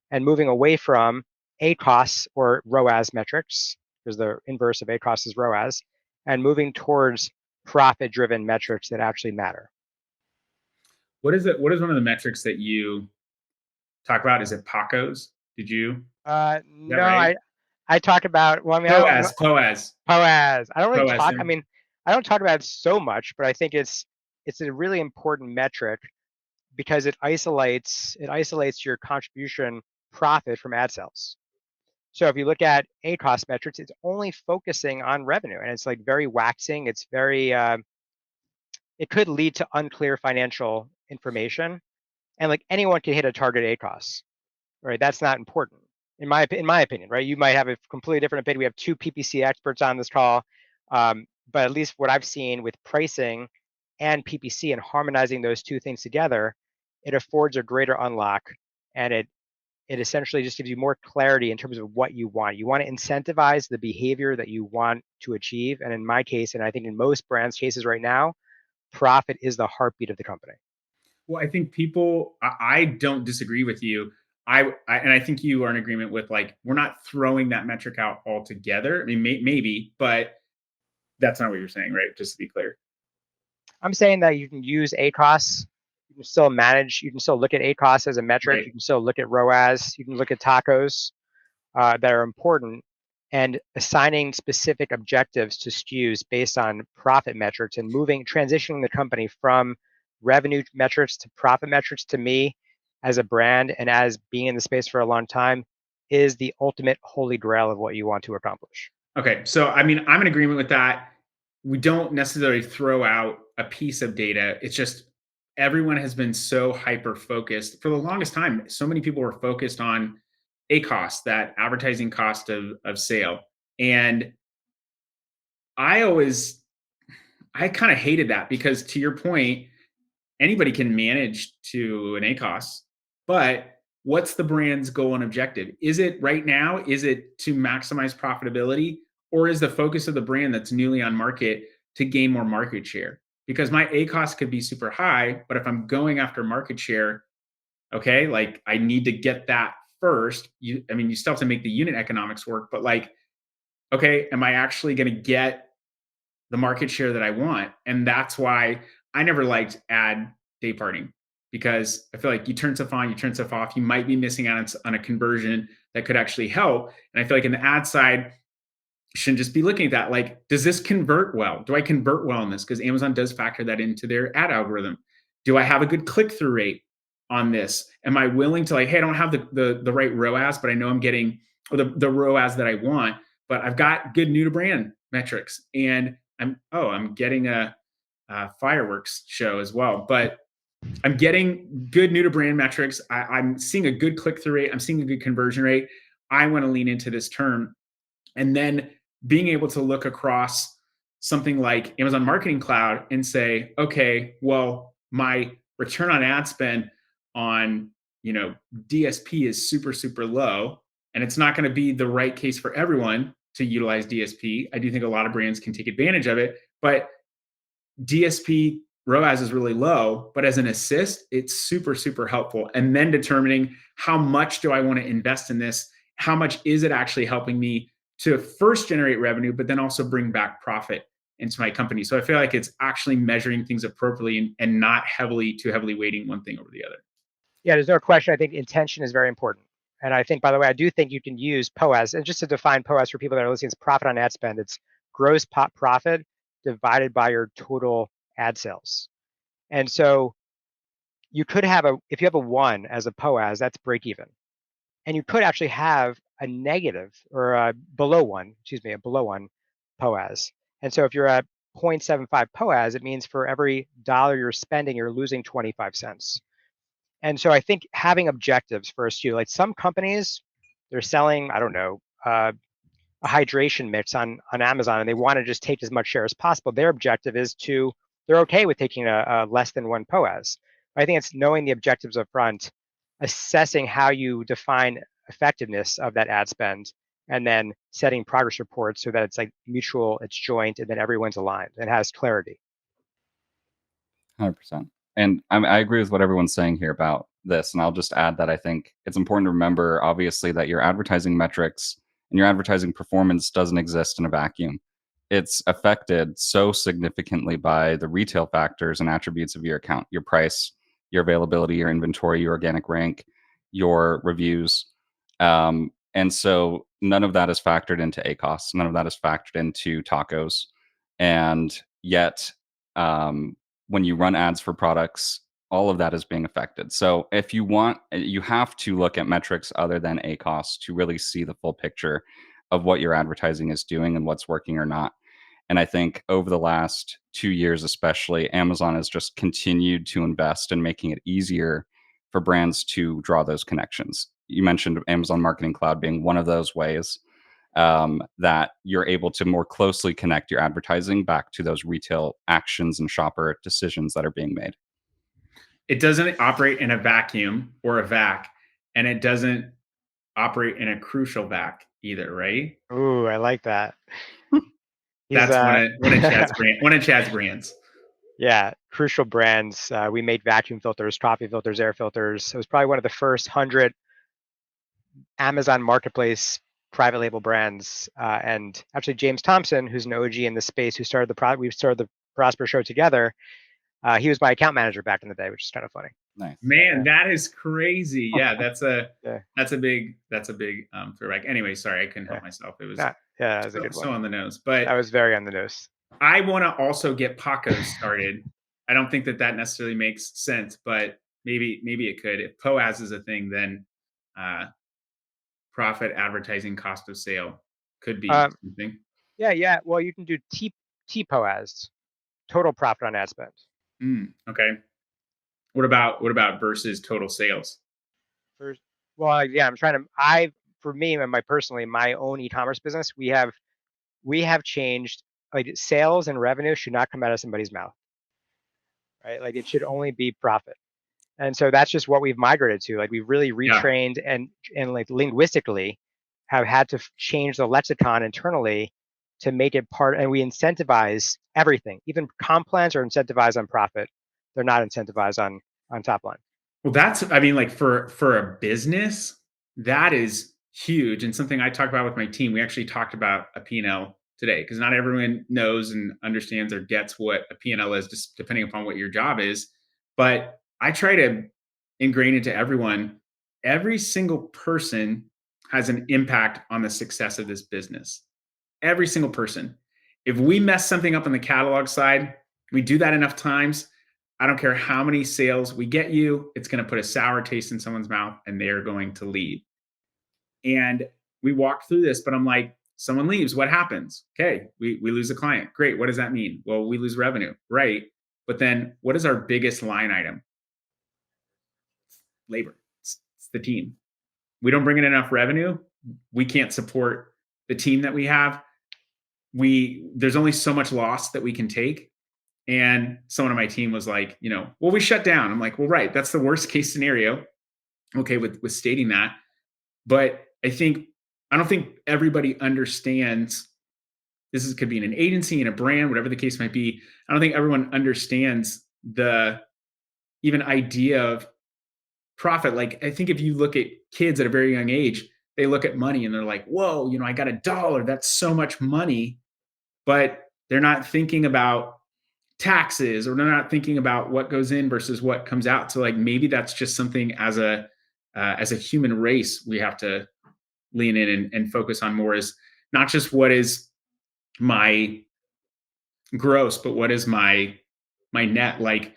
and moving away from ACoS or ROAS metrics, because the inverse of ACoS is ROAS, and moving towards profit-driven metrics that actually matter. What is one of the metrics that you talk about? Is it PACOs? Did you? No, right? I talk about, well, I mean, POAS. I don't really POAS, talk, I mean, I don't talk about it so much, but I think it's a really important metric because it isolates your contribution profit from ad sales. So if you look at ACoS metrics, it's only focusing on revenue, and it's like very waxing. It's very, it could lead to unclear financial information, and like anyone can hit a target ACoS, right? That's not important in my opinion, right? You might have a completely different opinion. We have 2 PPC experts on this call, but at least what I've seen with pricing and PPC and harmonizing those two things together, it affords a greater unlock, and it essentially just gives you more clarity in terms of what you want. You want to incentivize the behavior that you want to achieve. And in my case, and I think in most brands' cases right now, profit is the heartbeat of the company. Well, I think people, I don't disagree with you. And I think you are in agreement with, like, we're not throwing that metric out altogether. I mean, maybe, but that's not what you're saying, right? Just to be clear. I'm saying that you can use ACoS. You can still manage. You can still look at ACoS as a metric. Right. You can still look at ROAS. You can look at tacos that are important, and assigning specific objectives to SKUs based on profit metrics and transitioning the company from revenue metrics to profit metrics, to me, as a brand and as being in the space for a long time, is the ultimate holy grail of what you want to accomplish. Okay. So, I mean, I'm in agreement with that. We don't necessarily throw out a piece of data. It's just everyone has been so hyper focused for the longest time. So many people were focused on ACoS, that advertising cost of sale. And I kind of hated that, because, to your point, anybody can manage to an ACoS, but what's the brand's goal and objective? Is it right now? Is it to maximize profitability, or is the focus of the brand that's newly on market to gain more market share? Because my ACoS could be super high, but if I'm going after market share, okay, like, I need to get that first. You still have to make the unit economics work, but, like, okay, am I actually going to get the market share that I want? And that's why I never liked ad day parting, because I feel like you turn stuff on, you turn stuff off, you might be missing out on a conversion that could actually help. And I feel like in the ad side, you shouldn't just be looking at that. Like, does this convert well? Do I convert well in this? Because Amazon does factor that into their ad algorithm. Do I have a good click-through rate on this? Am I willing to, like, hey, I don't have the right ROAS, but I know I'm getting the ROAS that I want, but I've got good new to brand metrics, and I'm getting a fireworks show as well, but I'm getting good new to brand metrics. I'm seeing a good click-through rate. I'm seeing a good conversion rate. I want to lean into this term. And then being able to look across something like Amazon Marketing Cloud and say, okay, well, my return on ad spend on, DSP is super, super low. And it's not going to be the right case for everyone to utilize DSP. I do think a lot of brands can take advantage of it, but DSP ROAS is really low, but as an assist, it's super, super helpful. And then determining, how much do I want to invest in this? How much is it actually helping me to first generate revenue, but then also bring back profit into my company? So I feel like it's actually measuring things appropriately and not too heavily weighting one thing over the other. Yeah, there's no question. I think intention is very important. And I think, by the way, I do think you can use POAS. And just to define POAS for people that are listening, it's profit on ad spend. It's gross profit divided by your total ad sales. And so you could have if you have a 1 as a POAS, that's break even. And you could actually have a negative, or a below 1 POAS. And so if you're at 0.75 POAS, it means for every dollar you're spending, you're losing 25 cents. And so I think having objectives for a SKU, like some companies, they're selling, I don't know, a hydration mix on Amazon, and they want to just take as much share as possible. Their objective is they're okay with taking a less than 1 POAS. I think it's knowing the objectives up front, assessing how you define effectiveness of that ad spend, and then setting progress reports so that it's like mutual, it's joint, and then everyone's aligned and has clarity. 100%. And I agree with what everyone's saying here about this. And I'll just add that I think it's important to remember, obviously, that your advertising metrics and your advertising performance doesn't exist in a vacuum. It's affected so significantly by the retail factors and attributes of your account: your price, your availability, your inventory, your organic rank, your reviews. And so none of that is factored into ACoS. None of that is factored into tacos. And yet, when you run ads for products all of that is being affected. So if you want, you have to look at metrics other than ACoS to really see the full picture of what your advertising is doing and what's working or not. And I think over the last 2 years, especially, Amazon has just continued to invest in making it easier for brands to draw those connections. You mentioned Amazon Marketing Cloud being one of those ways that you're able to more closely connect your advertising back to those retail actions and shopper decisions that are being made. It doesn't operate in a vacuum or a vac, and it doesn't operate in a crucial vac either, right? Ooh, I like that. That's one of Chad's brands. Yeah, crucial brands. We made vacuum filters, coffee filters, air filters. It was probably one of the first 100 Amazon Marketplace private label brands. And actually, James Thompson, who's an OG in the space, we started the Prosper Show together. He was my account manager back in the day, which is kind of funny. Nice. Man, that is crazy. Yeah, that's a big throwback. Anyway, sorry, I couldn't help myself. It was that was a good so one. on the nose. But I was very on the nose. I want to also get Pacos started. I don't think that necessarily makes sense, but maybe it could. If POAS is a thing, then profit, advertising, cost of sale could be something. Yeah. Well, you can do TPOAS, total profit on ad spend. Okay. What about versus total sales? I'm trying to. For me and my own e-commerce business, we have changed. Like, sales and revenue should not come out of somebody's mouth, right? Like, it should only be profit. And so that's just what we've migrated to. Like, we've really retrained and like linguistically have had to change the lexicon internally to make it part. And we incentivize everything. Even comp plans are incentivized on profit. They're not incentivized on top line. Well, like for a business, that is huge, and something I talk about with my team. We actually talked about a P&L today, because not everyone knows and understands or gets what a P&L is, just depending upon what your job is. But I try to ingrain into everyone, every single person has an impact on the success of this business. Every single person. If we mess something up on the catalog side, we do that enough times, I don't care how many sales we get you, it's going to put a sour taste in someone's mouth and they're going to leave. And we walked through this, but I'm like, someone leaves, what happens? Okay, we lose a client. Great. What does that mean? Well, we lose revenue, right? But then what is our biggest line item? Labor. It's the team. We don't bring in enough revenue. We can't support the team that we have. There's only so much loss that we can take. And someone on my team was like, well, we shut down. I'm like, well, right. That's the worst case scenario. Okay, with stating that. But I don't think everybody understands. Could be in an agency, in a brand, whatever the case might be. I don't think everyone understands the even idea of profit. Like, I think if you look at kids at a very young age, they look at money and they're like, whoa, I got $1. That's so much money. But they're not thinking about taxes, or they're not thinking about what goes in versus what comes out. So like, maybe that's just something as a human race, we have to lean in and focus on more, is not just what is my gross, but what is my net. Like,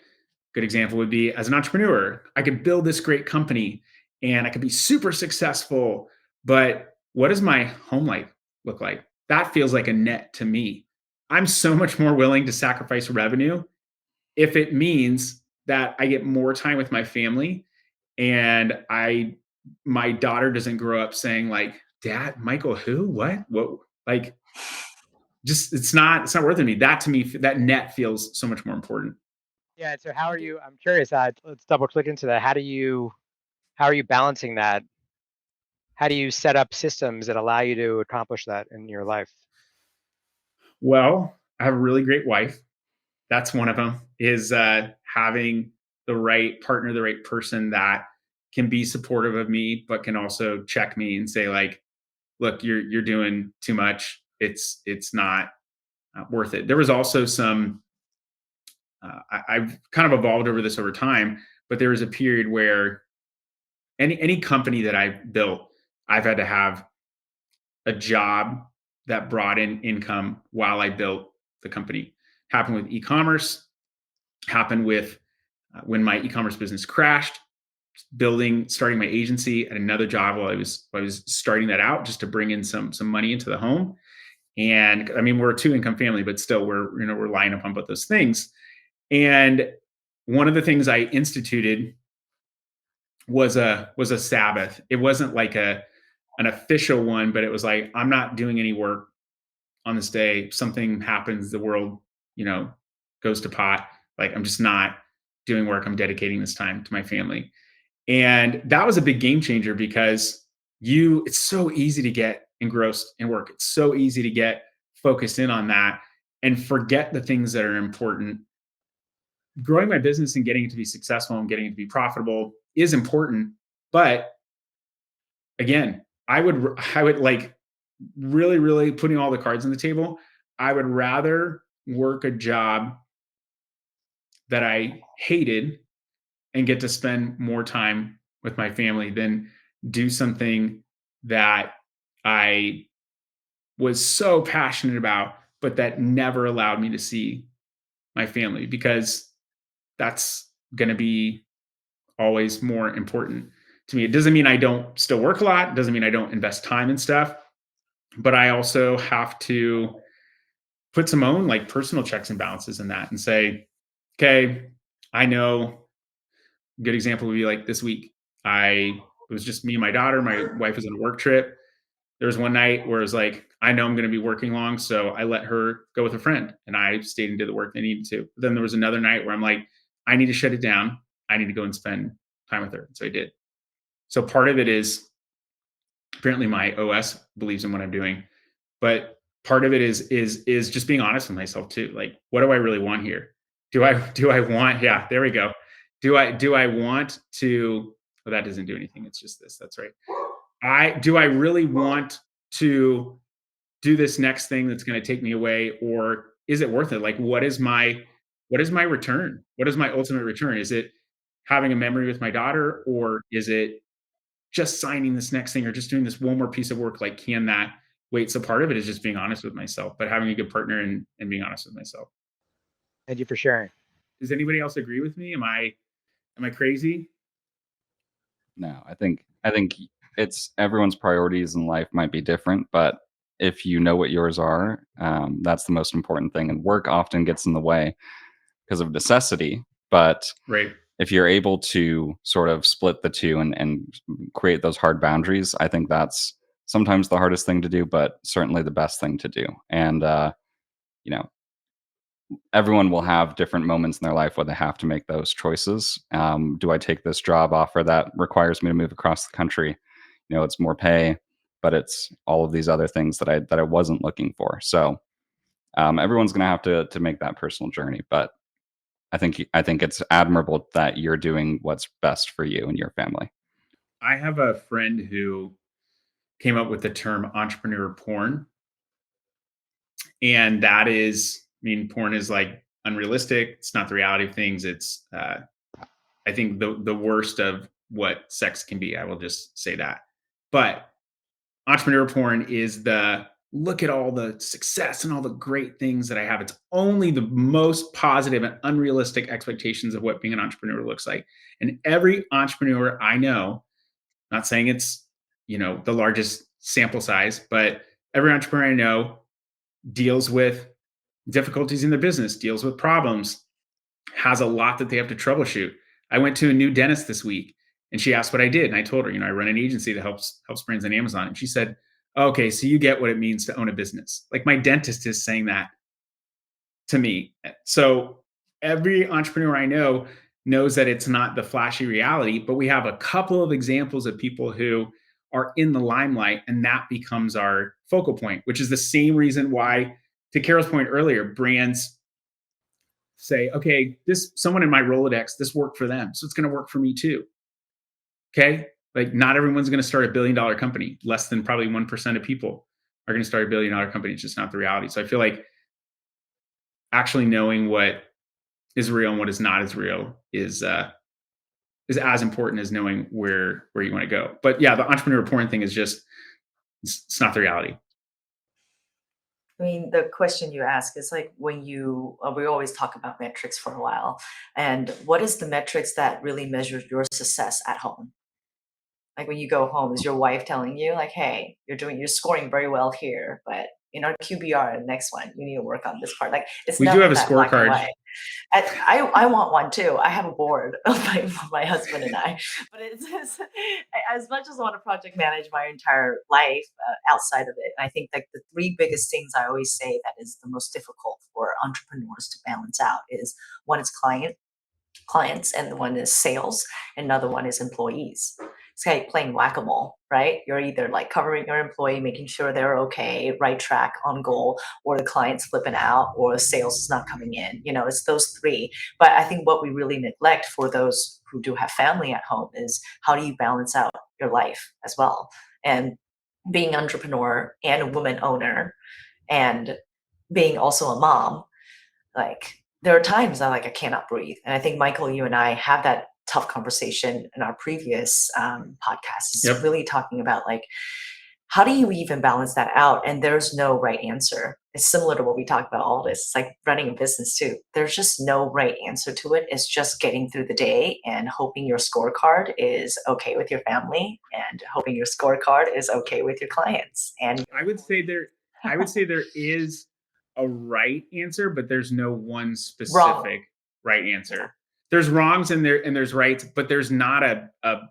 good example would be, as an entrepreneur, I could build this great company and I could be super successful, but what does my home life look like? That feels like a net to me. I'm so much more willing to sacrifice revenue if it means that I get more time with my family, and my daughter doesn't grow up saying like, Dad, Michael, who, what, like, just, it's not worth it to me. That, to me, that net feels so much more important. Yeah. So how are you? I'm curious. Let's double click into that. How are you balancing that? How do you set up systems that allow you to accomplish that in your life? Well, I have a really great wife. That's one of them, is having the right partner, the right person that can be supportive of me, but can also check me and say like, look, you're doing too much. It's not worth it. There was also some, I've kind of evolved over time, but there was a period where any company that I built, I've had to have a job that brought in income while I built the company. Happened with e-commerce, happened with When my e-commerce business crashed, starting my agency at another job while I was starting that out, just to bring in some money into the home. And I mean, we're a 2-income family, but still we're relying upon both those things. And one of the things I instituted was a Sabbath. It wasn't like an official one, but it was like, I'm not doing any work on this day. Something happens, the world, goes to pot. Like, I'm just not doing work. I'm dedicating this time to my family. And that was a big game changer, because it's so easy to get engrossed in work. It's so easy to get focused in on that and forget the things that are important. Growing my business and getting it to be successful and getting it to be profitable is important. But again, I would like, really, really putting all the cards on the table. I would rather work a job that I hated and get to spend more time with my family than do something that I was so passionate about, but that never allowed me to see my family, because that's going to be always more important to me. It doesn't mean I don't still work a lot. It doesn't mean I don't invest time and stuff, but I also have to put some own like personal checks and balances in that and say, okay, I know. A good example would be like this week. It was just me and my daughter. My wife was on a work trip. There was one night where it was like, I know I'm going to be working long, so I let her go with a friend, and I stayed and did the work they needed to. But then there was another night where I'm like, I need to shut it down. I need to go and spend time with her. And so I did. So part of it is, apparently my OS believes in what I'm doing, but part of it is just being honest with myself too. Like, what do I really want here? Do I want? Yeah, there we go. Do I want to? Well, that doesn't do anything. It's just this. That's right. Do I really want to do this next thing that's going to take me away, or is it worth it? Like, what is my return? What is my ultimate return? Is it having a memory with my daughter, or is it just signing this next thing, or just doing this one more piece of work? Like, can that wait? So part of it is just being honest with myself, but having a good partner and being honest with myself. Thank you for sharing. Does anybody else agree with me? Am I crazy? No, I think it's everyone's priorities in life might be different, but if you know what yours are, that's the most important thing. And work often gets in the way because of necessity. But Right. if you're able to sort of split the two and create those hard boundaries, I think that's sometimes the hardest thing to do, but certainly the best thing to do. And you know, everyone will have different moments in their life where they have to make those choices. Do I take this job offer that requires me to move across the country? It's more pay, but it's all of these other things that I wasn't looking for. So everyone's going to have to make that personal journey. But I think it's admirable that you're doing what's best for you and your family. I have a friend who came up with the term entrepreneur porn. And that is, I mean, porn is like unrealistic. It's not the reality of things. It's, I think, the worst of what sex can be. I will just say that. But entrepreneur porn is look at all the success and all the great things that I have. It's only the most positive and unrealistic expectations of what being an entrepreneur looks like. And every entrepreneur I know, not saying it's, the largest sample size, but every entrepreneur I know deals with difficulties in their business, deals with problems, has a lot that they have to troubleshoot. I went to a new dentist this week, and she asked what I did. And I told her, I run an agency that helps brands on Amazon. And she said, okay, so you get what it means to own a business. Like, my dentist is saying that to me. So every entrepreneur I know knows that it's not the flashy reality, but we have a couple of examples of people who are in the limelight, and that becomes our focal point, which is the same reason why, to Carol's point earlier, brands say, okay, someone in my Rolodex, this worked for them, so it's going to work for me too. Okay. Like, not everyone's going to start a $1 billion company. Less than probably 1% of people are going to start a $1 billion company. It's just not the reality. So I feel like actually knowing what is real and what is not as real is as important as knowing where you want to go. But yeah, the entrepreneur porn thing is just, it's not the reality. I mean, the question you ask is like when we always talk about metrics for a while, and what is the metrics that really measures your success at home? Like when you go home, is your wife telling you like, "Hey, you're scoring very well here, but in our QBR, the next one, you need to work on this part." Like it's We do have never a that black and scorecard. white. I want one too. I have a board of my husband and I, but it's as much as I want to project manage my entire life outside of it. I think like the three biggest things I always say that is the most difficult for entrepreneurs to balance out is one is clients, and the one is sales, and another one is employees. It's like playing whack-a-mole, right? You're either like covering your employee, making sure they're okay, right track, on goal, or the client's flipping out, or the sales is not coming in. You know, it's those three. But I think what we really neglect for those who do have family at home is how do you balance out your life as well? And being an entrepreneur and a woman owner and being also a mom, like there are times I cannot breathe, and I think Michael, you and I have that tough conversation in our previous podcast. Is Yep. really talking about like how do you even balance that out? And there's no right answer. It's similar to what we talked about all this. It's like running a business too. There's just no right answer to it. It's just getting through the day and hoping your scorecard is okay with your family and hoping your scorecard is okay with your clients. And I would say there is a right answer, but there's no one specific right answer. There's wrongs and there's rights, but there's not a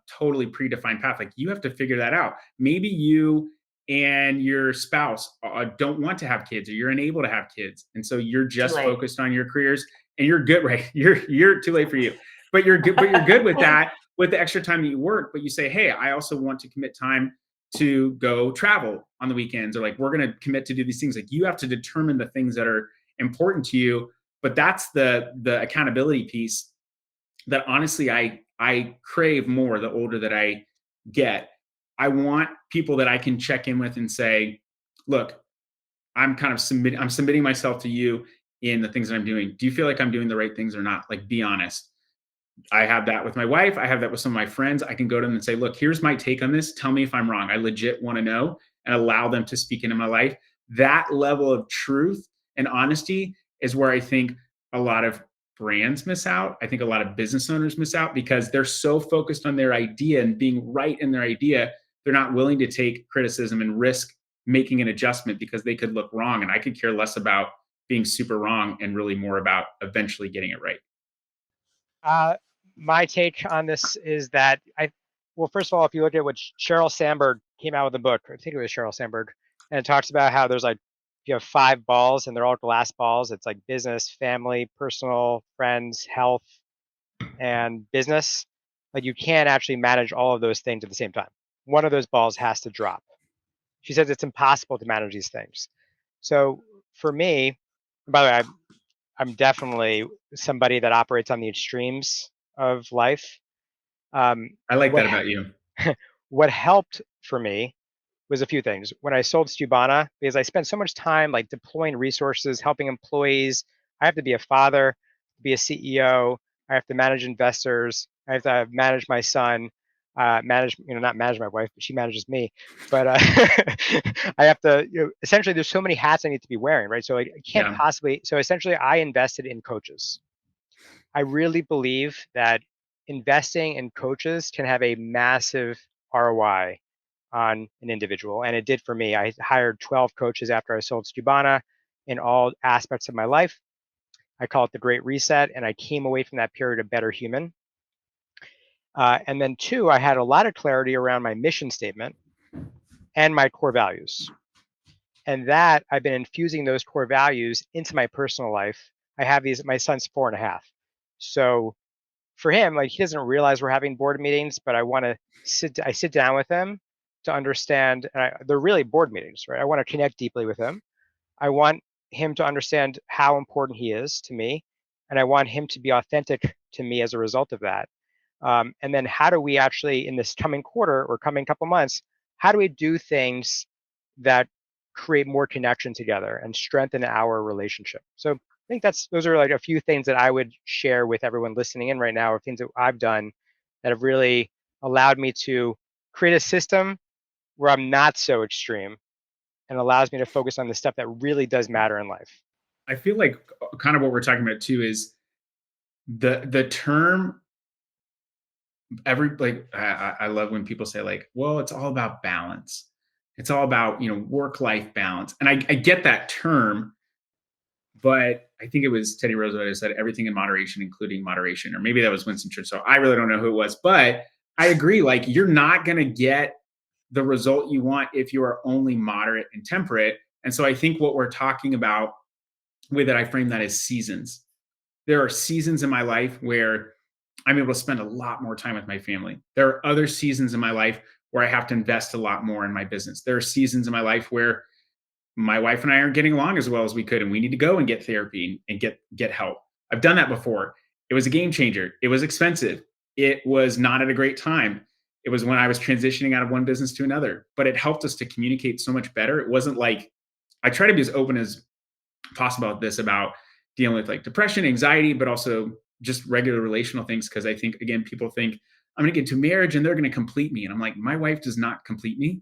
totally predefined path. Like you have to figure that out. Maybe you and your spouse don't want to have kids, or you're unable to have kids, and so you're just focused on your careers, and you're good, right? You're too late for you, but you're good. But you're good with that, with the extra time that you work. But you say, hey, I also want to commit time to go travel on the weekends, or like we're going to commit to do these things. Like you have to determine the things that are important to you. But that's the accountability piece that honestly I crave more the older that I get. I want people that I can check in with and say, look, I'm submitting myself to you in the things that I'm doing. Do you feel like I'm doing the right things or not? Like, be honest. I have that with my wife. I have that with some of my friends. I can go to them and say, look, here's my take on this. Tell me if I'm wrong. I legit want to know, and allow them to speak into my life. That level of truth and honesty is where I think a lot of brands miss out. I think a lot of business owners miss out because they're so focused on their idea and being right in their idea. They're not willing to take criticism and risk making an adjustment because they could look wrong. And I could care less about being super wrong and really more about eventually getting it right. My take on this is that well, first of all, if you look at what Sheryl Sandberg came out with a book, I think it was Sheryl Sandberg, and it talks about how there's like, you have 5 balls and they're all glass balls. It's like business, family, personal, friends, health, and business. Like you can't actually manage all of those things at the same time. One of those balls has to drop. She says it's impossible to manage these things. So for me, by the way, I'm definitely somebody that operates on the extremes of life. I like that about you. What helped for me was a few things. When I sold Stubana, because I spent so much time like deploying resources, helping employees. I have to be a father, be a CEO. I have to manage investors. I have to manage my son, not manage my wife, but she manages me. But I have to, essentially, there's so many hats I need to be wearing, right? So I can't possibly. So essentially, I invested in coaches. I really believe that investing in coaches can have a massive ROI on an individual. And it did for me. I hired 12 coaches after I sold Stubana in all aspects of my life. I call it the Great Reset. And I came away from that period a better human. And then 2, I had a lot of clarity around my mission statement and my core values. And that I've been infusing those core values into my personal life. I have my son's 4.5. So for him, like he doesn't realize we're having board meetings, but I sit down with him to understand, and they're really board meetings, right? I want to connect deeply with him. I want him to understand how important he is to me, and I want him to be authentic to me as a result of that. And then how do we actually, in this coming quarter or coming couple months, how do we do things that create more connection together and strengthen our relationship? So I think those are like a few things that I would share with everyone listening in right now, or things that I've done that have really allowed me to create a system where I'm not so extreme, and allows me to focus on the stuff that really does matter in life. I feel like kind of what we're talking about too is the term I love when people say like, well, it's all about balance. It's all about, work-life balance. And I get that term, but I think it was Teddy Roosevelt who said everything in moderation, including moderation, or maybe that was Winston Churchill. I really don't know who it was, but I agree. Like, you're not going to get the result you want if you are only moderate and temperate. And so I think what we're talking about, the way that I frame that, is seasons. There are seasons in my life where I'm able to spend a lot more time with my family. There are other seasons in my life where I have to invest a lot more in my business. There are seasons in my life where my wife and I aren't getting along as well as we could, and we need to go and get therapy and get help. I've done that before. It was a game changer. It was expensive. It was not at a great time. It was when I was transitioning out of one business to another, but it helped us to communicate so much better. It wasn't like, I try to be as open as possible about this, about dealing with like depression, anxiety, but also just regular relational things. Cause I think, again, people think I'm going to get to marriage and they're going to complete me. And I'm like, my wife does not complete me.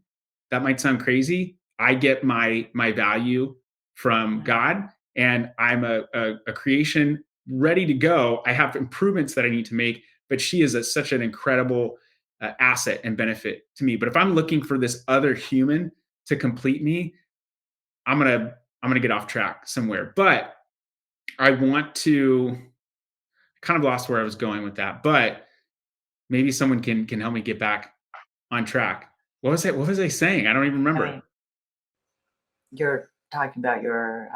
That might sound crazy. I get my value from God, and I'm a creation ready to go. I have improvements that I need to make, but she is such an incredible asset and benefit to me. But if I'm looking for this other human to complete me, I'm gonna get off track somewhere. But I want to kind of lost where I was going with that, but maybe someone can help me get back on track. What was I saying? I don't even remember. Right. You're talking about your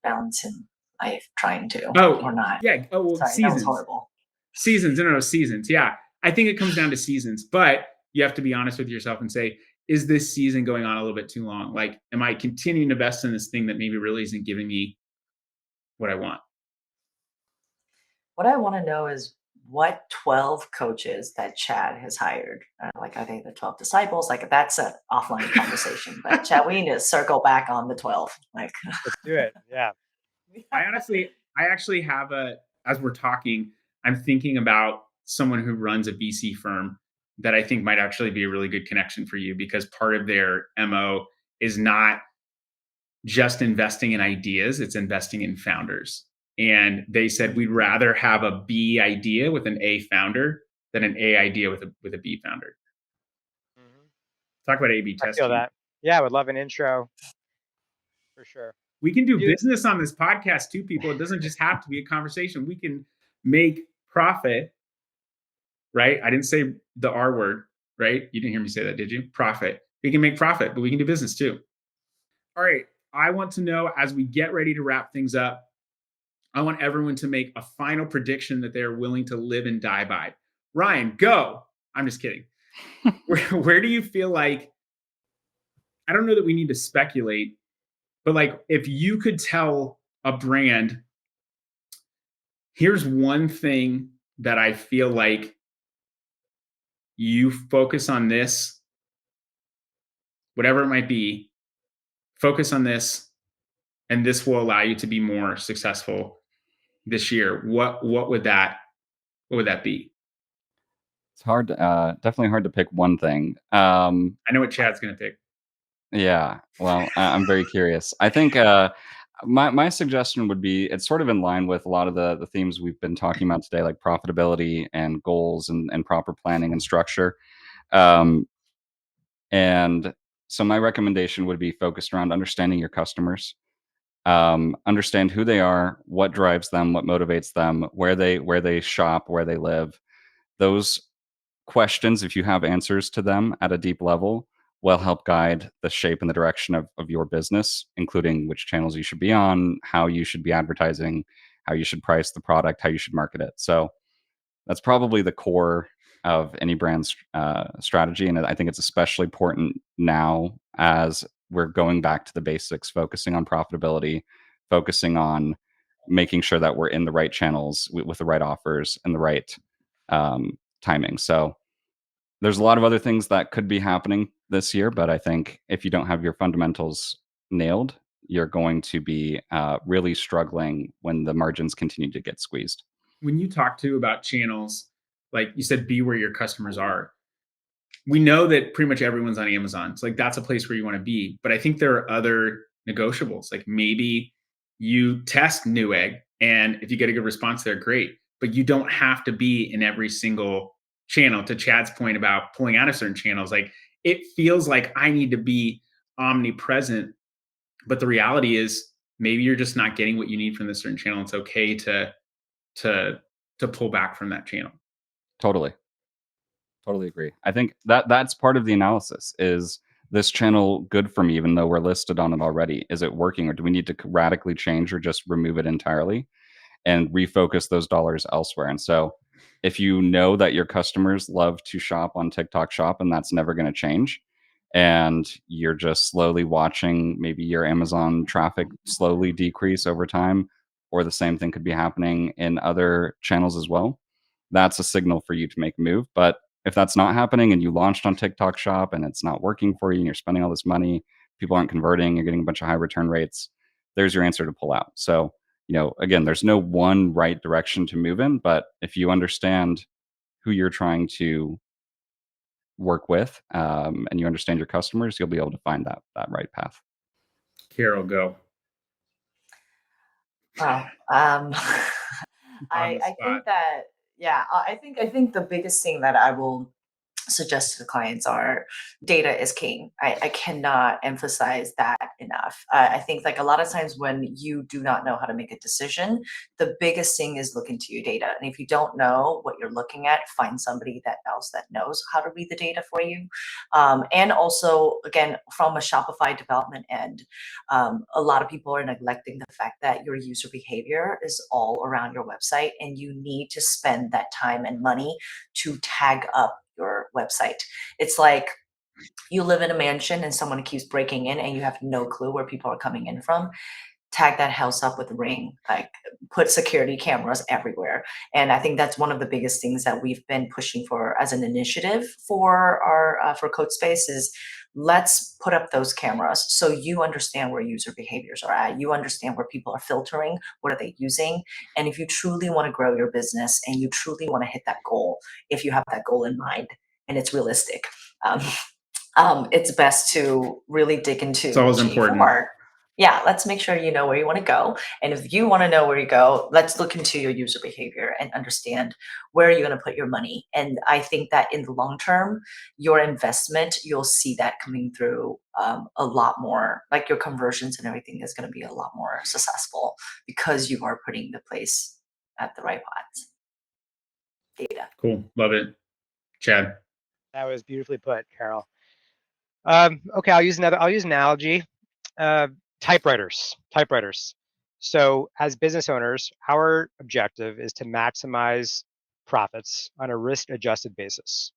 balance in life, trying to, or not. Yeah. Oh, well, sorry, seasons. that was horrible. Seasons. No, seasons. Yeah. I think it comes down to seasons, but you have to be honest with yourself and say, is this season going on a little bit too long? Like, am I continuing to invest in this thing that maybe really isn't giving me what I want? What I want to know is what 12 coaches that Chad has hired. Like, are they the 12 disciples? Like, that's an offline conversation. But Chad, we need to circle back on the 12. Like, let's do it. Yeah. I actually have as we're talking, I'm thinking about someone who runs a VC firm that I think might actually be a really good connection for you, because part of their MO is not just investing in ideas, it's investing in founders. And they said, we'd rather have a B idea with an A founder than an A idea with a B founder. Mm-hmm. Talk about A/B testing. I feel that. Yeah, I would love an intro for sure. We can do business on this podcast too, people. It doesn't just have to be a conversation. We can make profit, right? I didn't say the R word, right? You didn't hear me say that, did you? Profit. We can make profit, but we can do business too. All right. I want to know, as we get ready to wrap things up, I want everyone to make a final prediction that they're willing to live and die by. Ryan, go. I'm just kidding. Where do you feel like, I don't know that we need to speculate, but like, if you could tell a brand, here's one thing that I feel like you focus on this, whatever it might be, focus on this, and this will allow you to be more successful this year. What would that be? It's hard, definitely hard to pick one thing. I know what Chad's going to pick. Yeah, well, I'm very curious. I think my suggestion would be, it's sort of in line with a lot of the themes we've been talking about today, like profitability and goals and proper planning and structure. And so my recommendation would be focused around understanding your customers. Understand who they are, what drives them, what motivates them, where they shop, where they live. Those questions, if you have answers to them at a deep level, will help guide the shape and the direction of your business, including which channels you should be on, how you should be advertising, how you should price the product, how you should market it. So that's probably the core of any brand's strategy. And I think it's especially important now as we're going back to the basics, focusing on profitability, focusing on making sure that we're in the right channels with the right offers and the right timing. So there's a lot of other things that could be happening this year, but I think if you don't have your fundamentals nailed, you're going to be really struggling when the margins continue to get squeezed. When you talk about channels, like you said, be where your customers are. we know that pretty much everyone's on Amazon. It's like that's a place where you want to be. But I think there are other negotiables. Like maybe you test Newegg, and if you get a good response there, great. But you don't have to be in every single channel. To Chad's point about pulling out of certain channels, like it feels like I need to be omnipresent. But the reality is maybe you're just not getting what you need from this certain channel. It's okay to pull back from that channel. Totally agree. I think that's part of the analysis. Is this channel good for me even though we're listed on it already? Is it working, or do we need to radically change or just remove it entirely and refocus those dollars elsewhere? And so if you know that your customers love to shop on TikTok Shop and that's never going to change, and you're just slowly watching maybe your Amazon traffic slowly decrease over time, or the same thing could be happening in other channels as well, that's a signal for you to make a move. But if that's not happening and you launched on TikTok Shop and it's not working for you and you're spending all this money, people aren't converting, you're getting a bunch of high return rates, there's your answer to pull out. So, again, there's no one right direction to move in, but if you understand who you're trying to work with, and you understand your customers, you'll be able to find that right path. Carol, go. Wow. I think that, I think the biggest thing that I will suggest to the clients are data is king. I cannot emphasize that enough. I think like a lot of times when you do not know how to make a decision, the biggest thing is look into your data. And if you don't know what you're looking at, find somebody else that knows how to read the data for you. And also, again, from a Shopify development end, a lot of people are neglecting the fact that your user behavior is all around your website, and you need to spend that time and money to tag up your website. It's like you live in a mansion and someone keeps breaking in and you have no clue where people are coming in from. Tag that house up with a ring, like put security cameras everywhere. And I think that's one of the biggest things that we've been pushing for as an initiative for our for CodeSpace is let's put up those cameras so you understand where user behaviors are at. You understand where people are filtering, what are they using. And if you truly want to grow your business and you truly want to hit that goal, if you have that goal in mind and it's realistic, it's best to really dig into It's always G4. important. Yeah, let's make sure you know where you want to go. And if you want to know where you go, let's look into your user behavior and understand where you're going to put your money. And I think that in the long term, your investment, you'll see that coming through a lot more, like your conversions and everything is going to be a lot more successful because you are putting the place at the right spots. Data. Cool. Love it. Chad. That was beautifully put, Carol. Okay, I'll use an analogy. Typewriters. So as business owners, our objective is to maximize profits on a risk-adjusted basis.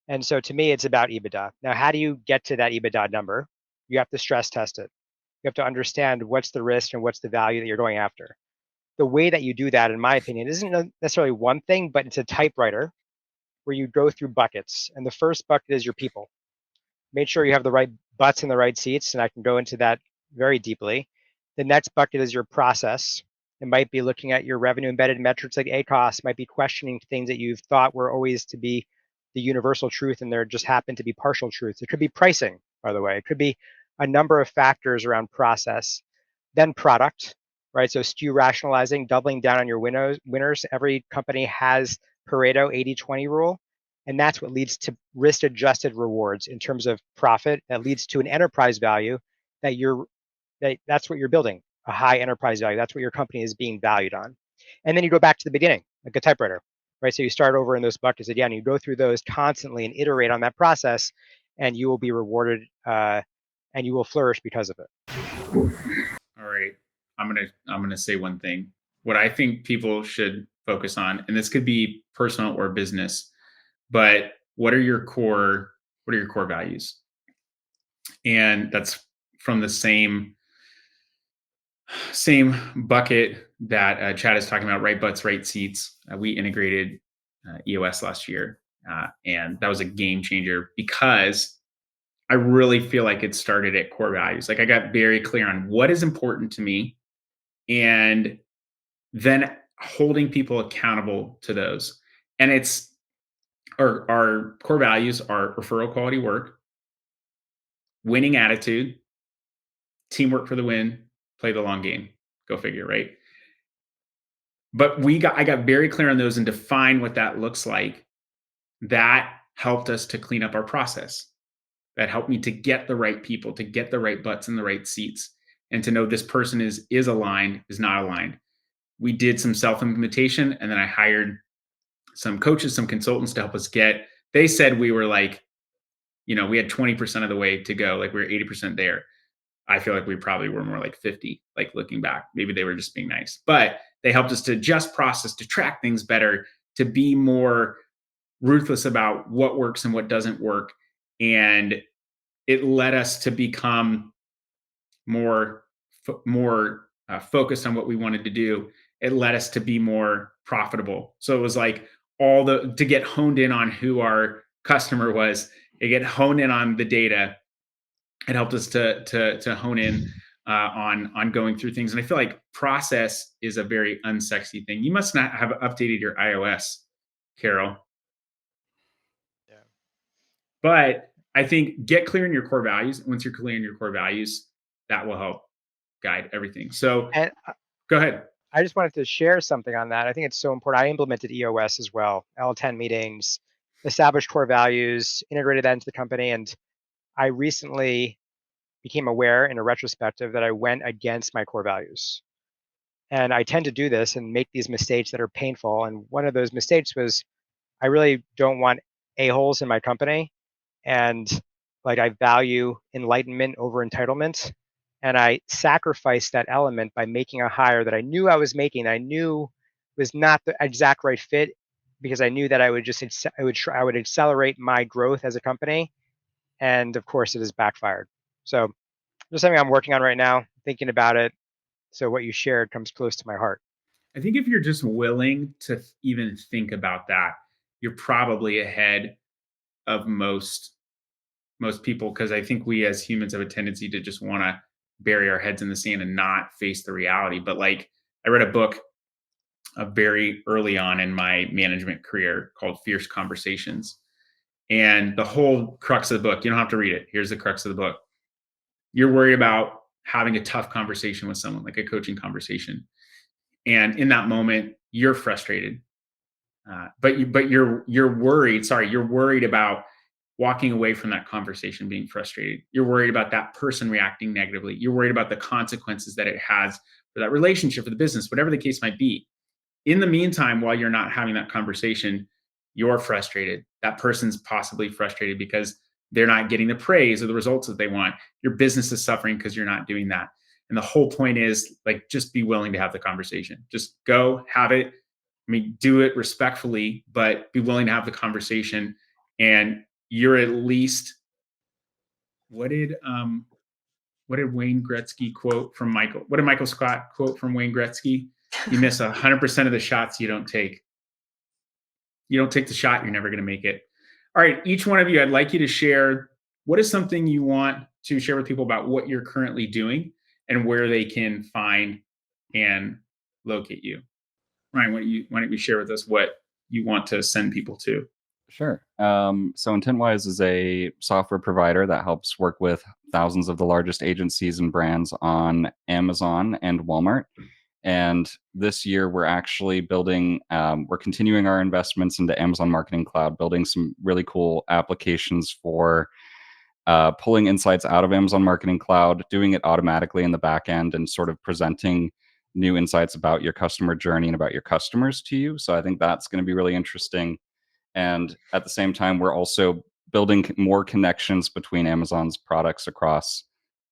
And so to me, it's about EBITDA. Now, how do you get to that EBITDA number? You have to stress test it. You have to understand what's the risk and what's the value that you're going after. The way that you do that, in my opinion, isn't necessarily one thing, but it's a typewriter where you go through buckets. And the first bucket is your people. Make sure you have the right butts in the right seats, and I can go into that very deeply. The next bucket is your process. It might be looking at your revenue embedded metrics like ACOS, might be questioning things that you've thought were always to be the universal truth and there just happen to be partial truths. It could be pricing, by the way. It could be a number of factors around process. Then product, right? So SKU rationalizing, doubling down on your winners. Every company has Pareto 80-20 rule. And that's what leads to risk-adjusted rewards in terms of profit. That leads to an enterprise value that's what you're building, a high enterprise value. That's what your company is being valued on. And then you go back to the beginning, like a typewriter, right? So you start over in those buckets again. You go through those constantly and iterate on that process, and you will be rewarded and you will flourish because of it. All right. I'm gonna say one thing. What I think people should focus on, and this could be personal or business, but what are your core values? And that's from the same bucket that Chad is talking about, right butts, right seats. We integrated EOS last year, and that was a game changer because I really feel like it started at core values. Like I got very clear on what is important to me, and then holding people accountable to those. And our core values are referral quality work, winning attitude, teamwork for the win, play the long game. Go figure, right? But I got very clear on those and defined what that looks like. That helped us to clean up our process. That helped me to get the right people, to get the right butts in the right seats, and to know this person is aligned, is not aligned. We did some self-implementation, and then I hired some coaches, some consultants to help us get. They said we were like, we had 20% of the way to go, like we were 80% there. I feel like we probably were more like 50, like looking back. Maybe they were just being nice, but they helped us to adjust process, to track things better, to be more ruthless about what works and what doesn't work. And it led us to become more focused on what we wanted to do. It led us to be more profitable. So it was like to get honed in on who our customer was, to get honed in on the data. It helped us to hone in on going through things. And I feel like process is a very unsexy thing. You must not have updated your iOS, Carol. Yeah. But I think get clear in your core values. Once you're clear in your core values, that will help guide everything. So go ahead. I just wanted to share something on that. I think it's so important. I implemented EOS as well, L10 meetings, established core values, integrated that into the company. And I recently became aware in a retrospective that I went against my core values. And I tend to do this and make these mistakes that are painful. And one of those mistakes was I really don't want a-holes in my company. And like I value enlightenment over entitlement. And I sacrificed that element by making a hire that I knew I was making. I knew was not the exact right fit because I knew that I would accelerate my growth as a company. And of course, it has backfired. So just something I'm working on right now, thinking about it. So what you shared comes close to my heart. I think if you're just willing to even think about that, you're probably ahead of most people, because I think we as humans have a tendency to just want to bury our heads in the sand and not face the reality. But like I read a book very early on in my management career called Fierce Conversations. And the whole crux of the book, you don't have to read it. Here's the crux of the book. You're worried about having a tough conversation with someone, like a coaching conversation. And in that moment, you're frustrated. But you're worried. Sorry, you're worried about walking away from that conversation being frustrated. You're worried about that person reacting negatively. You're worried about the consequences that it has for that relationship, for the business, whatever the case might be. In the meantime, while you're not having that conversation, you're frustrated. That person's possibly frustrated because they're not getting the praise or the results that they want. Your business is suffering because you're not doing that. And the whole point is like, just be willing to have the conversation. Just go have it. I mean, do it respectfully, but be willing to have the conversation. And you're at least, what did Wayne Gretzky quote from Michael? What did Michael Scott quote from Wayne Gretzky? You miss 100% of the shots you don't take. You don't take the shot, you're never going to make it. All right, each one of you, I'd like you to share what is something you want to share with people about what you're currently doing and where they can find and locate you. Ryan, why don't you share with us what you want to send people to? Sure. So Intentwise is a software provider that helps work with thousands of the largest agencies and brands on Amazon and Walmart. And this year, we're actually we're continuing our investments into Amazon Marketing Cloud, building some really cool applications for pulling insights out of Amazon Marketing Cloud, doing it automatically in the back end, and sort of presenting new insights about your customer journey and about your customers to you. So I think that's going to be really interesting. And at the same time, we're also building more connections between Amazon's products across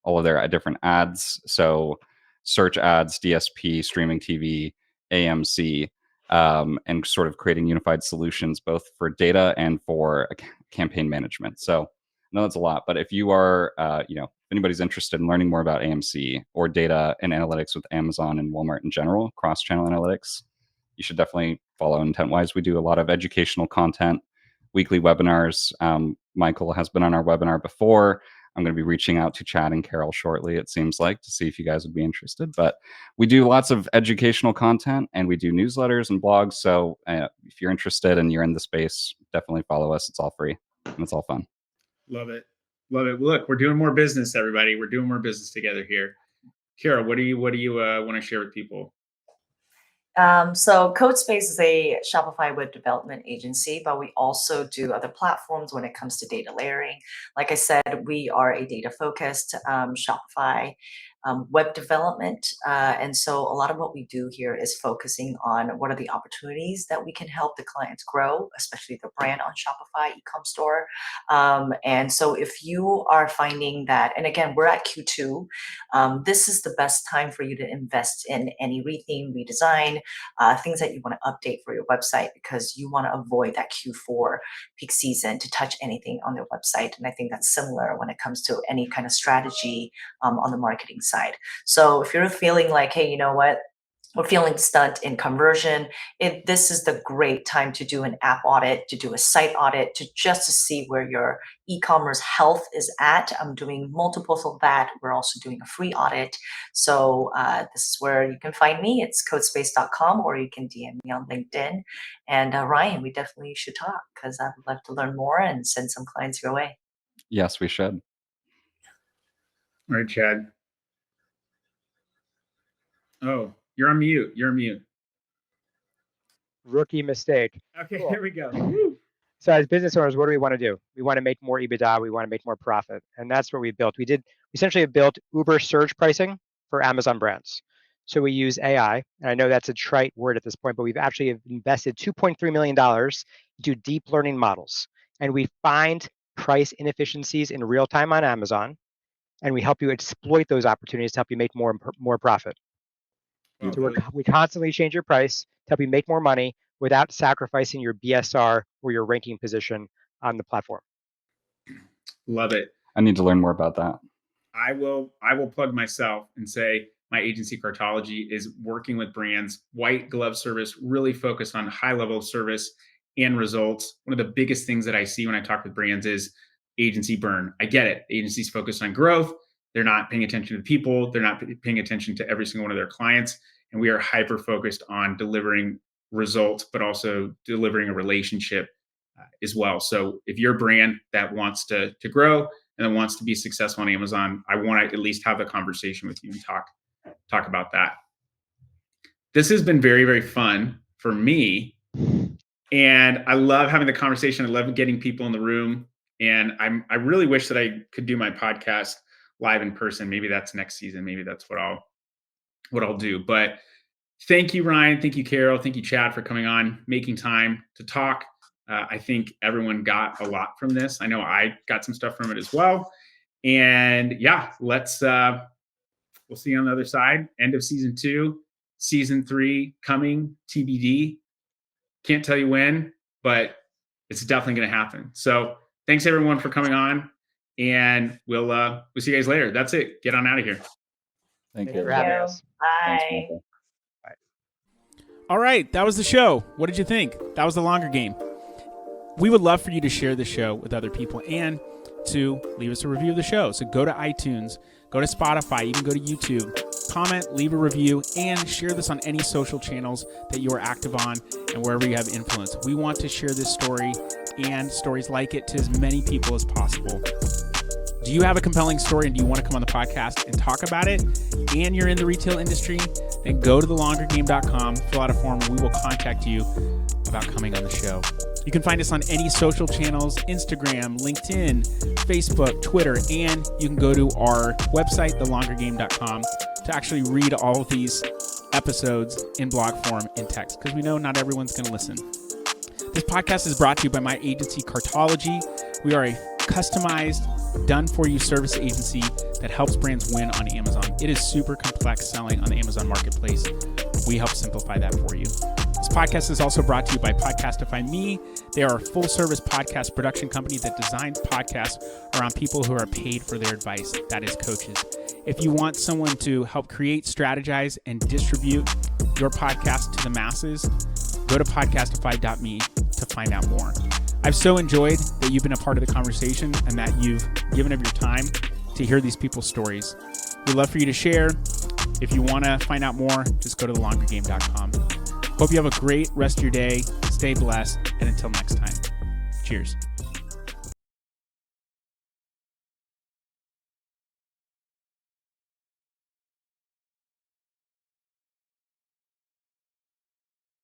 all of their different ads. So search ads, DSP, streaming TV, AMC, and sort of creating unified solutions both for data and for campaign management. So I know that's a lot, but if you are, if anybody's interested in learning more about AMC or data and analytics with Amazon and Walmart in general, cross-channel analytics, you should definitely follow Intentwise. We do a lot of educational content, weekly webinars. Michael has been on our webinar before. I'm going to be reaching out to Chad and Carol shortly, it seems like, to see if you guys would be interested. But we do lots of educational content, and we do newsletters and blogs. So if you're interested and you're in the space, definitely follow us. It's all free and it's all fun. Love it. Love it. Look, we're doing more business, everybody. We're doing more business together here. Carol, what do you want to share with people? So CodeSpace is a Shopify web development agency, but we also do other platforms when it comes to data layering. Like I said, we are a data-focused Shopify web development. And so a lot of what we do here is focusing on what are the opportunities that we can help the clients grow, especially the brand on Shopify e-com store. And so if you are finding that, and again, we're at Q2, this is the best time for you to invest in any retheme, redesign, things that you want to update for your website, because you want to avoid that Q4 peak season to touch anything on their website. And I think that's similar when it comes to any kind of strategy on the marketing side. So if you're feeling like, hey, you know what, we're feeling stunt in conversion, this is the great time to do an app audit, to do a site audit, to see where your e-commerce health is at. I'm doing multiples of that. We're also doing a free audit. So this is where you can find me. It's codespace.com, or you can DM me on LinkedIn. And Ryan, we definitely should talk, because I would love to learn more and send some clients your way. Yes, we should. All right, Chad. Oh, you're on mute. You're on mute. Rookie mistake. Okay, Cool. Here we go. Woo. So as business owners, what do we want to do? We want to make more EBITDA. We want to make more profit. And that's what we built. We essentially built Uber surge pricing for Amazon brands. So we use AI. And I know that's a trite word at this point, but we've actually invested $2.3 million into deep learning models. And we find price inefficiencies in real time on Amazon. And we help you exploit those opportunities to help you make more profit. So we constantly change your price to help you make more money without sacrificing your BSR or your ranking position on the platform. Love it. I need to learn more about that. I will plug myself and say my agency Cartology is working with brands, white glove service, really focused on high level service and results. One of the biggest things that I see when I talk with brands is agency burn. I get it. Agencies focus on growth. They're not paying attention to people. They're not paying attention to every single one of their clients. And we are hyper focused on delivering results, but also delivering a relationship as well. So if you're a brand that wants to grow and that wants to be successful on Amazon, I want to at least have a conversation with you and talk about that. This has been very, very fun for me. And I love having the conversation. I love getting people in the room. And I really wish that I could do my podcast live in person. Maybe that's next season. Maybe that's what I'll do. But thank you, Ryan. Thank you, Carol. Thank you, Chad, for coming on, making time to talk. I think everyone got a lot from this. I know I got some stuff from it as well. And yeah, we'll see you on the other side. End of season 2, season 3 coming, TBD. Can't tell you when, but it's definitely going to happen. So thanks everyone for coming on, and we'll see you guys later. That's it. Get on out of here. Thank Thank you. you for having us. Bye. Thanks, Michael. All right, that was the show. What did you think? That was the longer game. We would love for you to share the show with other people and to leave us a review of the show. So go to iTunes, go to Spotify, even go to YouTube, comment, leave a review, and share this on any social channels that you are active on and wherever you have influence. We want to share this story and stories like it to as many people as possible. Do you have a compelling story and do you want to come on the podcast and talk about it, and you're in the retail industry? Then go to thelongergame.com, fill out a form, and we will contact you about coming on the show. You can find us on any social channels, Instagram, LinkedIn, Facebook, Twitter, and you can go to our website, thelongergame.com, to actually read all of these episodes in blog form in text, because we know not everyone's going to listen. This podcast is brought to you by my agency, Cartology. We are a customized, done-for-you service agency that helps brands win on Amazon. It is super complex selling on the Amazon Marketplace. We help simplify that for you. This podcast is also brought to you by Podcastify Me. They are a full-service podcast production company that designs podcasts around people who are paid for their advice. That is coaches. If you want someone to help create, strategize, and distribute your podcast to the masses, go to podcastify.me to find out more. I've so enjoyed that you've been a part of the conversation and that you've given of your time to hear these people's stories. We'd love for you to share. If you want to find out more, just go to thelongergame.com. Hope you have a great rest of your day. Stay blessed. And until next time, cheers.